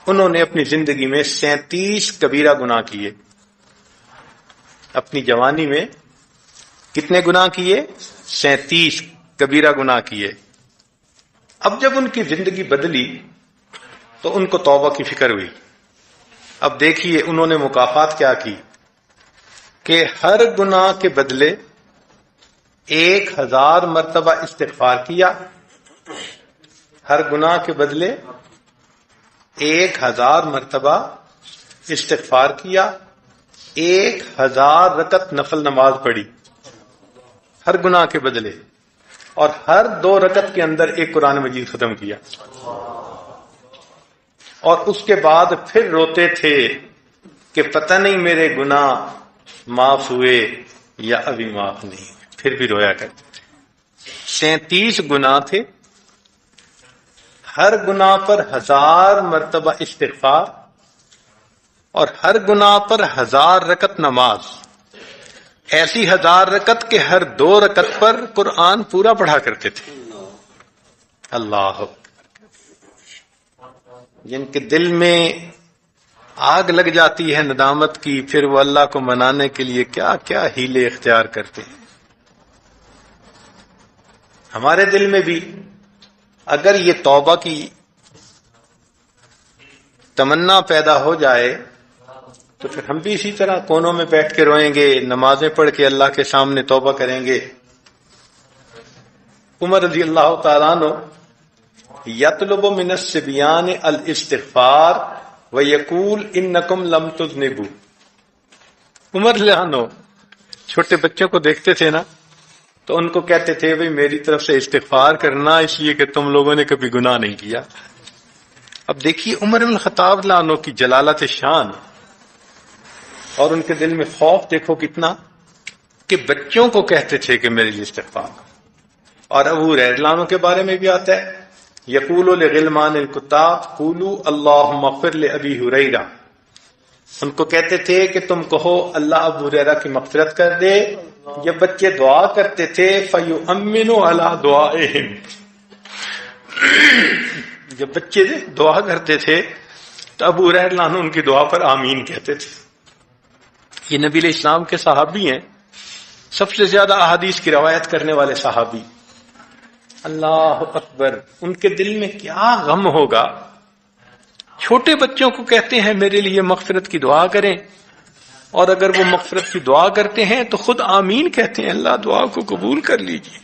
انہوں نے اپنی زندگی میں 37 کبیرہ گناہ کیے. اپنی جوانی میں کتنے گناہ کیے؟ 37 کبیرہ گناہ کیے. اب جب ان کی زندگی بدلی تو ان کو توبہ کی فکر ہوئی. اب دیکھیے انہوں نے مکافات کیا کی کہ ہر گناہ کے بدلے 1000 مرتبہ استغفار کیا. ہر گناہ کے بدلے 1000 مرتبہ استغفار کیا. 1000 رکعت نفل نماز پڑھی ہر گناہ کے بدلے، اور ہر 2 رکعت کے اندر ایک قرآن مجید ختم کیا. اور اس کے بعد پھر روتے تھے کہ پتہ نہیں میرے گناہ معاف ہوئے یا ابھی معاف نہیں. پھر بھی رویا کرتے تھے. 37 گناہ تھے، ہر گناہ پر 1000 مرتبہ استغفار، اور ہر گناہ پر 1000 رکعت نماز. ایسی 1000 رکعت کے ہر 2 رکعت پر قرآن پورا پڑھا کرتے تھے. اللہ، جن کے دل میں آگ لگ جاتی ہے ندامت کی، پھر وہ اللہ کو منانے کے لیے کیا کیا ہیلے اختیار کرتے ہیں. ہمارے دل میں بھی اگر یہ توبہ کی تمنا پیدا ہو جائے تو پھر ہم بھی اسی طرح کونوں میں بیٹھ کے روئیں گے، نمازیں پڑھ کے اللہ کے سامنے توبہ کریں گے. عمر رضی اللہ تعالیٰ عنہ یطلب من الصبیان الاستغفار ویقول انکم لم تذنبوا. عمر رضی اللہ عنہ چھوٹے بچوں کو دیکھتے تھے نا، تو ان کو کہتے تھے بھئی میری طرف سے استغفار کرنا، اس لیے کہ تم لوگوں نے کبھی گناہ نہیں کیا۔ اب دیکھیے عمر بن الخطاب رضی اللہ عنہ کی جلالت شان اور ان کے دل میں خوف دیکھو کتنا، کہ بچوں کو کہتے تھے کہ میرے لیے استغفار کرو۔ اور ابو ہریرہ رضی اللہ عنہ کے بارے میں بھی آتا ہے، یقول لغلمان الکتاب قولوا اللہم اغفر لابی ہریرہ، ان کو کہتے تھے کہ تم کہو اللہ ابو ہریرہ کی مغفرت کر دے۔ جب بچے دعا کرتے تھے فَيُؤَمِّنُ عَلَىٰ دُعَائِهِمْ، جب بچے دعا کرتے تھے تو ابو ہریرہ رضی اللہ عنہ ان کی دعا پر آمین کہتے تھے۔ یہ نبی علیہ السلام کے صحابی ہیں، سب سے زیادہ احادیث کی روایت کرنے والے صحابی۔ اللہ اکبر، ان کے دل میں کیا غم ہوگا، چھوٹے بچوں کو کہتے ہیں میرے لیے مغفرت کی دعا کریں، اور اگر وہ مغفرت کی دعا کرتے ہیں تو خود آمین کہتے ہیں، اللہ دعا کو قبول کر لیجیے۔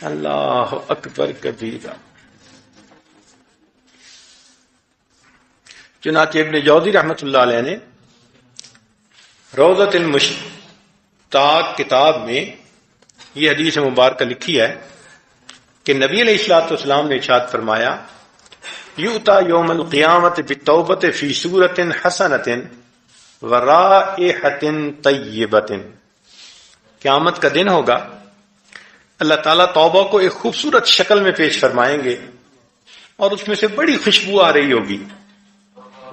اللہ اکبر کبیرہ۔ چنانچہ ابن جوزی رحمۃ اللہ علیہ نے روضۃ المشتاق کتاب میں یہ حدیث مبارکہ لکھی ہے کہ نبی علیہ الصلوۃ والسلام نے ارشاد فرمایا، یؤتی یوم القیامت بالتوبۃ فی صورۃ حسنۃ ورائحۃ طیبۃ، قیامت کا دن ہوگا، اللہ تعالیٰ توبہ کو ایک خوبصورت شکل میں پیش فرمائیں گے اور اس میں سے بڑی خوشبو آ رہی ہوگی،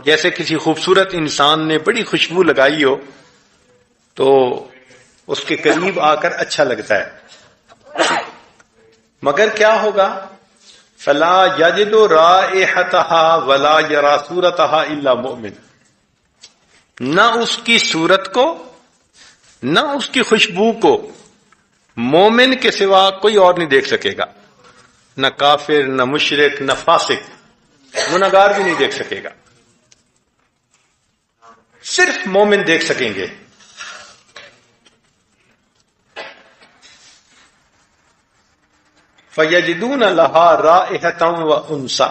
جیسے کسی خوبصورت انسان نے بڑی خوشبو لگائی ہو تو اس کے قریب آ کر اچھا لگتا ہے، مگر کیا ہوگا، فلا یجد رائحتها ولا یرا صورتها الا مؤمن، نہ اس کی صورت کو نہ اس کی خوشبو کو مومن کے سوا کوئی اور نہیں دیکھ سکے گا، نہ کافر، نہ مشرک، نہ فاسق، گنہگار بھی نہیں دیکھ سکے گا، صرف مومن دیکھ سکیں گے۔ فَيَجِدُونَ لَهَا رَائِحَةً وَأُنْسًا،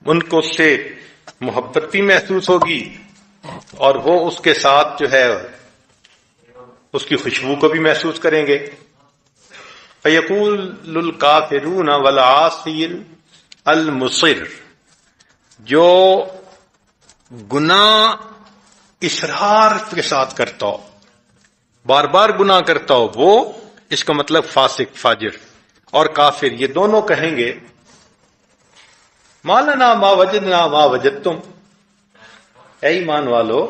ان کو اس سے محبت بھی محسوس ہوگی اور وہ اس کے ساتھ جو ہے اس کی خوشبو کو بھی محسوس کریں گے۔ فَيَقُولُ الْكَافِرُونَ وَالْعَاصِي الْمُصِرُّ، جو گناہ اصرار کے ساتھ کرتا ہو، بار بار گناہ کرتا ہو، وہ اس کا مطلب فاسق، فاجر اور کافر، یہ دونوں کہیں گے ما لنا ما وجدنا ما وجدتم، اے ایمان والو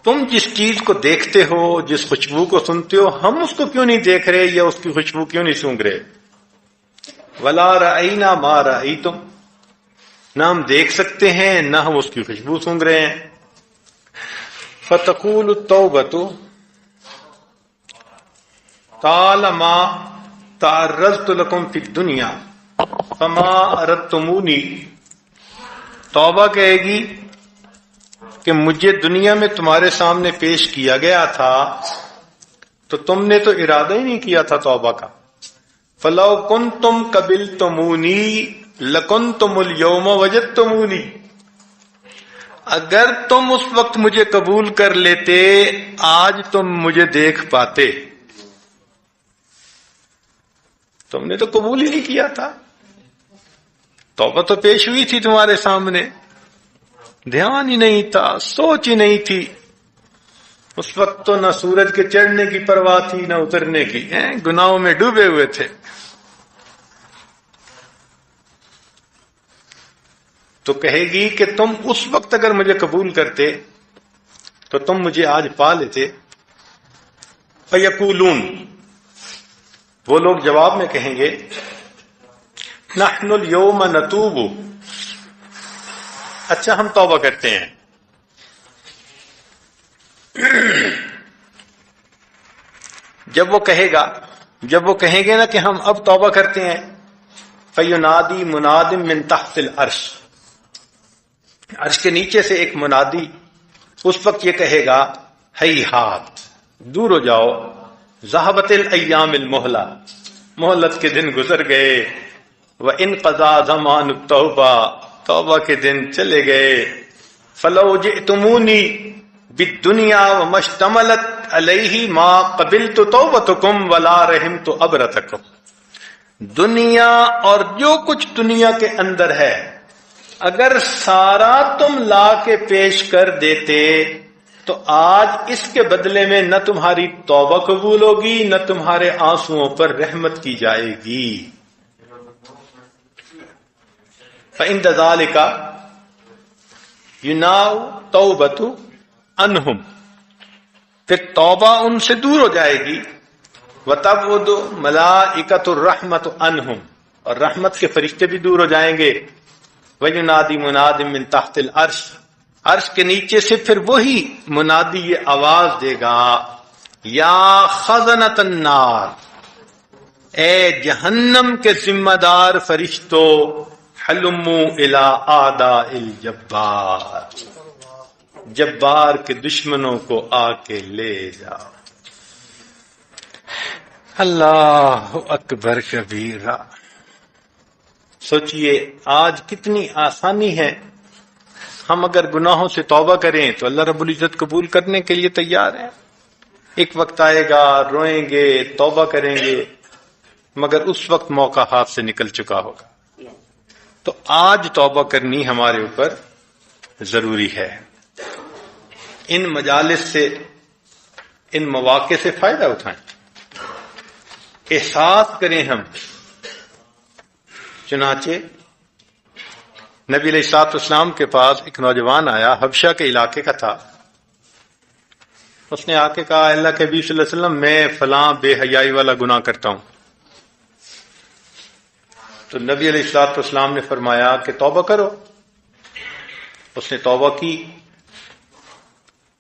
تم جس چیز کو دیکھتے ہو، جس خوشبو کو سنتے ہو، ہم اس کو کیوں نہیں دیکھ رہے یا اس کی خوشبو کیوں نہیں سونگ رہے؟ ولا رأینا ما رأیتم، نہ ہم دیکھ سکتے ہیں نہ ہم اس کی خوشبو سونگ رہے ہیں۔ فتقول التوبۃ طالما تعرضت لکم فی الدنیا فما اردتمونی، توبہ کہے گی کہ مجھے دنیا میں تمہارے سامنے پیش کیا گیا تھا تو تم نے تو ارادہ ہی نہیں کیا تھا توبہ کا۔ فلو کنتم قبلتمونی لکنتم الیوم وجدتمونی، اگر تم اس وقت مجھے قبول کر لیتے آج تم مجھے دیکھ پاتے، تم نے تو قبول ہی نہیں کیا تھا، توبہ تو پیش ہوئی تھی تمہارے سامنے، دھیان ہی نہیں تھا، سوچ ہی نہیں تھی، اس وقت تو نہ سورج کے چڑھنے کی پرواہ تھی نہ اترنے کی، گناہوں میں ڈوبے ہوئے تھے۔ تو کہے گی کہ تم اس وقت اگر مجھے قبول کرتے تو تم مجھے آج پا لیتے۔ فیقولون، وہ لوگ جواب میں کہیں گے نحن اليوم نتوب، اچھا ہم توبہ کرتے ہیں۔ جب وہ کہیں گے نا کہ ہم اب توبہ کرتے ہیں، فینادی مناد من تحت العرش، عرش کے نیچے سے ایک منادی اس وقت یہ کہے گا ہیہات، دور ہو جاؤ، ذہبت الایام المہلہ، مہلت کے دن گزر گئے، وانقضا زمان التوبہ، توبہ کے دن چلے گئے، فلو جئتمونی بالدنیا وما اشتملت علیہ ما قبلت توبتکم ولا رحمت ابرتکم. دنیا اور جو کچھ دنیا کے اندر ہے اگر سارا تم لا کے پیش کر دیتے تو آج اس کے بدلے میں نہ تمہاری توبہ قبول ہوگی نہ تمہارے آنسوؤں پر رحمت کی جائے گی. فَإِنْ ذَلِكَ يُنَاوْ تَوْبَةُ عَنْهُمْ. پھر توبہ ان سے دور ہو جائے گی. وَتَبْعُدُ مَلَائِكَةُ الرَّحْمَةُ عَنْهُمْ. اور رحمت کے فرشتے بھی دور ہو جائیں گے. وَيُنَادِي مُنَادٍ مِّن تَحْتِ الْعَرْشِ. عرش کے نیچے سے پھر وہی منادی یہ آواز دے گا یا خزنۃ النار، اے جہنم کے ذمہ دار فرشتو، حلموا الی اعداء الجبار، جبار کے دشمنوں کو آ کے لے جاؤ. اللہ اکبر کبیرہ. سوچئے آج کتنی آسانی ہے. ہم اگر گناہوں سے توبہ کریں تو اللہ رب العزت قبول کرنے کے لیے تیار ہے. ایک وقت آئے گا روئیں گے توبہ کریں گے مگر اس وقت موقع ہاتھ سے نکل چکا ہوگا. تو آج توبہ کرنی ہمارے اوپر ضروری ہے. ان مجالس سے ان مواقع سے فائدہ اٹھائیں، احساس کریں ہم. چنانچہ نبی علیہ الصلوۃ والسلام کے پاس ایک نوجوان آیا، حبشہ کے علاقے کا تھا. اس نے آ کے کہا اللہ کے نبی صلی اللہ علیہ وسلم میں فلاں بے حیائی والا گناہ کرتا ہوں. تو نبی علیہ الصلوۃ والسلام نے فرمایا کہ توبہ کرو. اس نے توبہ کی.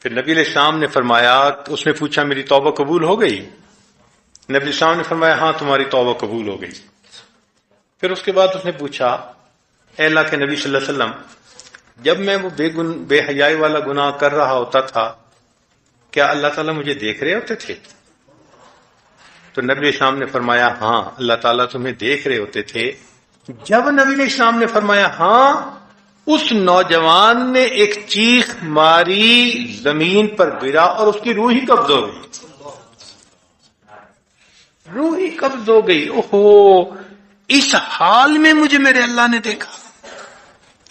پھر نبی علیہ السلام نے فرمایا، اس نے پوچھا میری توبہ قبول ہو گئی؟ نبی علیہ السلام نے فرمایا ہاں تمہاری توبہ قبول ہو گئی. پھر اس کے بعد اس نے پوچھا اے اللہ کے نبی صلی اللہ علیہ وسلم، جب میں وہ بے حیائی والا گناہ کر رہا ہوتا تھا کیا اللہ تعالیٰ مجھے دیکھ رہے ہوتے تھے؟ تو نبی علیہ السلام نے فرمایا ہاں اللہ تعالیٰ تمہیں دیکھ رہے ہوتے تھے. جب نبی علیہ السلام نے فرمایا ہاں، اس نوجوان نے ایک چیخ ماری، زمین پر گرا اور اس کی روح ہی قبض ہو گئی. روح ہی قبض ہو گئی. اوہو، اس حال میں مجھے میرے اللہ نے دیکھا،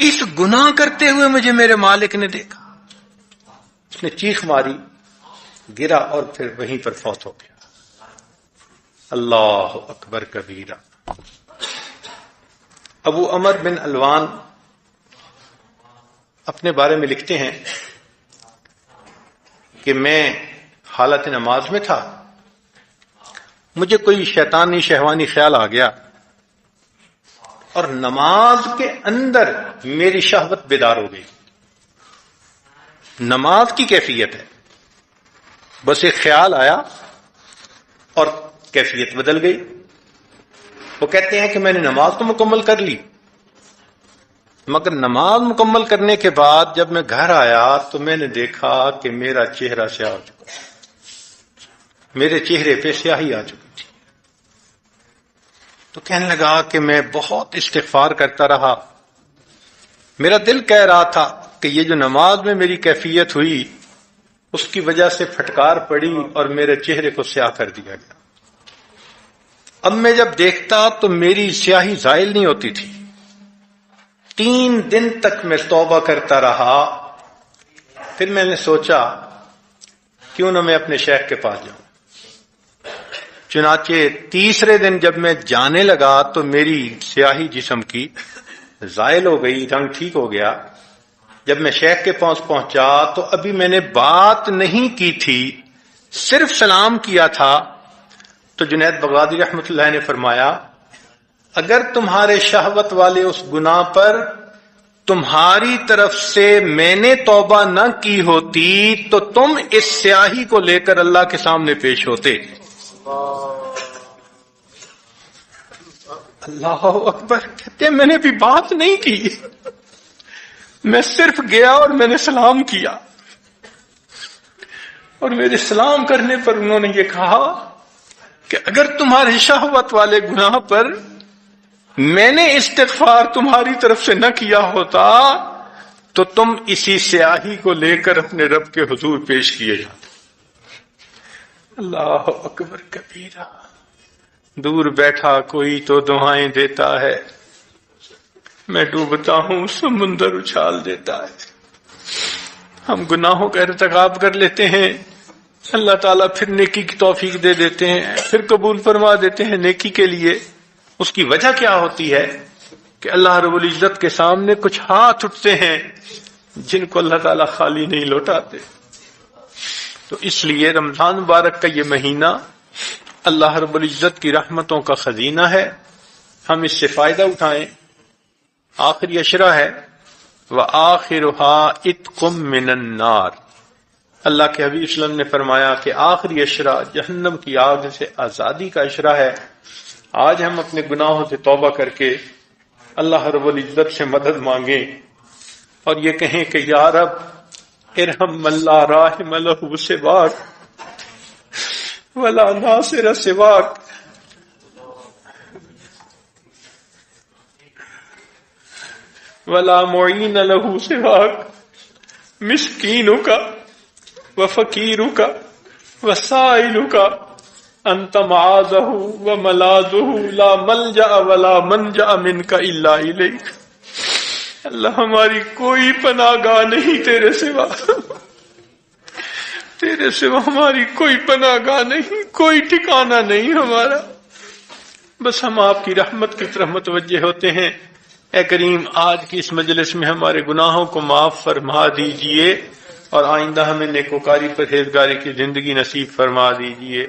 اس گناہ کرتے ہوئے مجھے میرے مالک نے دیکھا. اس نے چیخ ماری، گرا اور پھر وہیں پر فوت ہو گیا. اللہ اکبر کبیرہ. ابو عمر بن علوان اپنے بارے میں لکھتے ہیں کہ میں حالت نماز میں تھا، مجھے کوئی شیطانی شہوانی خیال آ گیا اور نماز کے اندر میری شہوت بیدار ہو گئی. نماز کی کیفیت ہے، بس ایک خیال آیا اور کیفیت بدل گئی. وہ کہتے ہیں کہ میں نے نماز تو مکمل کر لی، مگر نماز مکمل کرنے کے بعد جب میں گھر آیا تو میں نے دیکھا کہ میرا چہرہ سیاہ ہو چکا، میرے چہرے پہ سیاہی آ چکی تھی. تو کہنے لگا کہ میں بہت استغفار کرتا رہا. میرا دل کہہ رہا تھا کہ یہ جو نماز میں میری کیفیت ہوئی اس کی وجہ سے پھٹکار پڑی اور میرے چہرے کو سیاہ کر دیا گیا. اب میں جب دیکھتا تو میری سیاہی زائل نہیں ہوتی تھی. 3 دن تک میں توبہ کرتا رہا. پھر میں نے سوچا کیوں نہ میں اپنے شیخ کے پاس جاؤں. چنانچہ تیسرے دن جب میں جانے لگا تو میری سیاہی جسم کی زائل ہو گئی، رنگ ٹھیک ہو گیا. جب میں شیخ کے پاس پہنچا تو ابھی میں نے بات نہیں کی تھی، صرف سلام کیا تھا. تو جنید بغدادی رحمۃ اللہ نے فرمایا اگر تمہارے شہوت والے اس گناہ پر تمہاری طرف سے میں نے توبہ نہ کی ہوتی تو تم اس سیاہی کو لے کر اللہ کے سامنے پیش ہوتے. اللہ اکبر. کہتے ہیں میں نے بھی بات نہیں کی، میں صرف گیا اور میں نے سلام کیا، اور میرے سلام کرنے پر انہوں نے یہ کہا کہ اگر تمہارے شہوت والے گناہ پر میں نے استغفار تمہاری طرف سے نہ کیا ہوتا تو تم اسی سیاہی کو لے کر اپنے رب کے حضور پیش کیے جاتے. اللہ اکبر کبیرہ. دور بیٹھا کوئی تو دعائیں دیتا ہے، میں ڈوبتا ہوں سمندر اچھال دیتا ہے. ہم گناہوں کا ارتکاب کر لیتے ہیں، اللہ تعالیٰ پھر نیکی کی توفیق دے دیتے ہیں، پھر قبول فرما دیتے ہیں نیکی کے لیے. اس کی وجہ کیا ہوتی ہے کہ اللہ رب العزت کے سامنے کچھ ہاتھ اٹھتے ہیں جن کو اللہ تعالیٰ خالی نہیں لوٹاتے. تو اس لیے رمضان مبارک کا یہ مہینہ اللہ رب العزت کی رحمتوں کا خزینہ ہے، ہم اس سے فائدہ اٹھائیں. آخری عشرہ ہے وَآخِرُهَا عِتْقٌ مِّنَ النَّارِ. اللہ کے حبیب صلی اللہ علیہ وسلم نے فرمایا کہ آخری عشرہ جہنم کی آگ سے آزادی کا عشرہ ہے. آج ہم اپنے گناہوں سے توبہ کر کے اللہ رب العزت سے مدد مانگیں اور یہ کہیں کہ یا رب ارحم من لا راحم لہ سواک ولا ناصر سواک. ولا معین لہ سواک مسکینک وفقیرک وسائلک انت معاذہ وملاذہ لا ملجأ ولا منجأ منک الا الیک. اللہ ہماری کوئی پناہ گاہ نہیں تیرے سوا، تیرے سوا ہماری کوئی پناہ گاہ نہیں، کوئی ٹھکانہ نہیں ہمارا. بس ہم آپ کی رحمت کی طرف متوجہ ہوتے ہیں. اے کریم آج کی اس مجلس میں ہمارے گناہوں کو معاف فرما دیجئے اور آئندہ ہمیں نیکوکاری پرہیزگاری کی زندگی نصیب فرما دیجئے.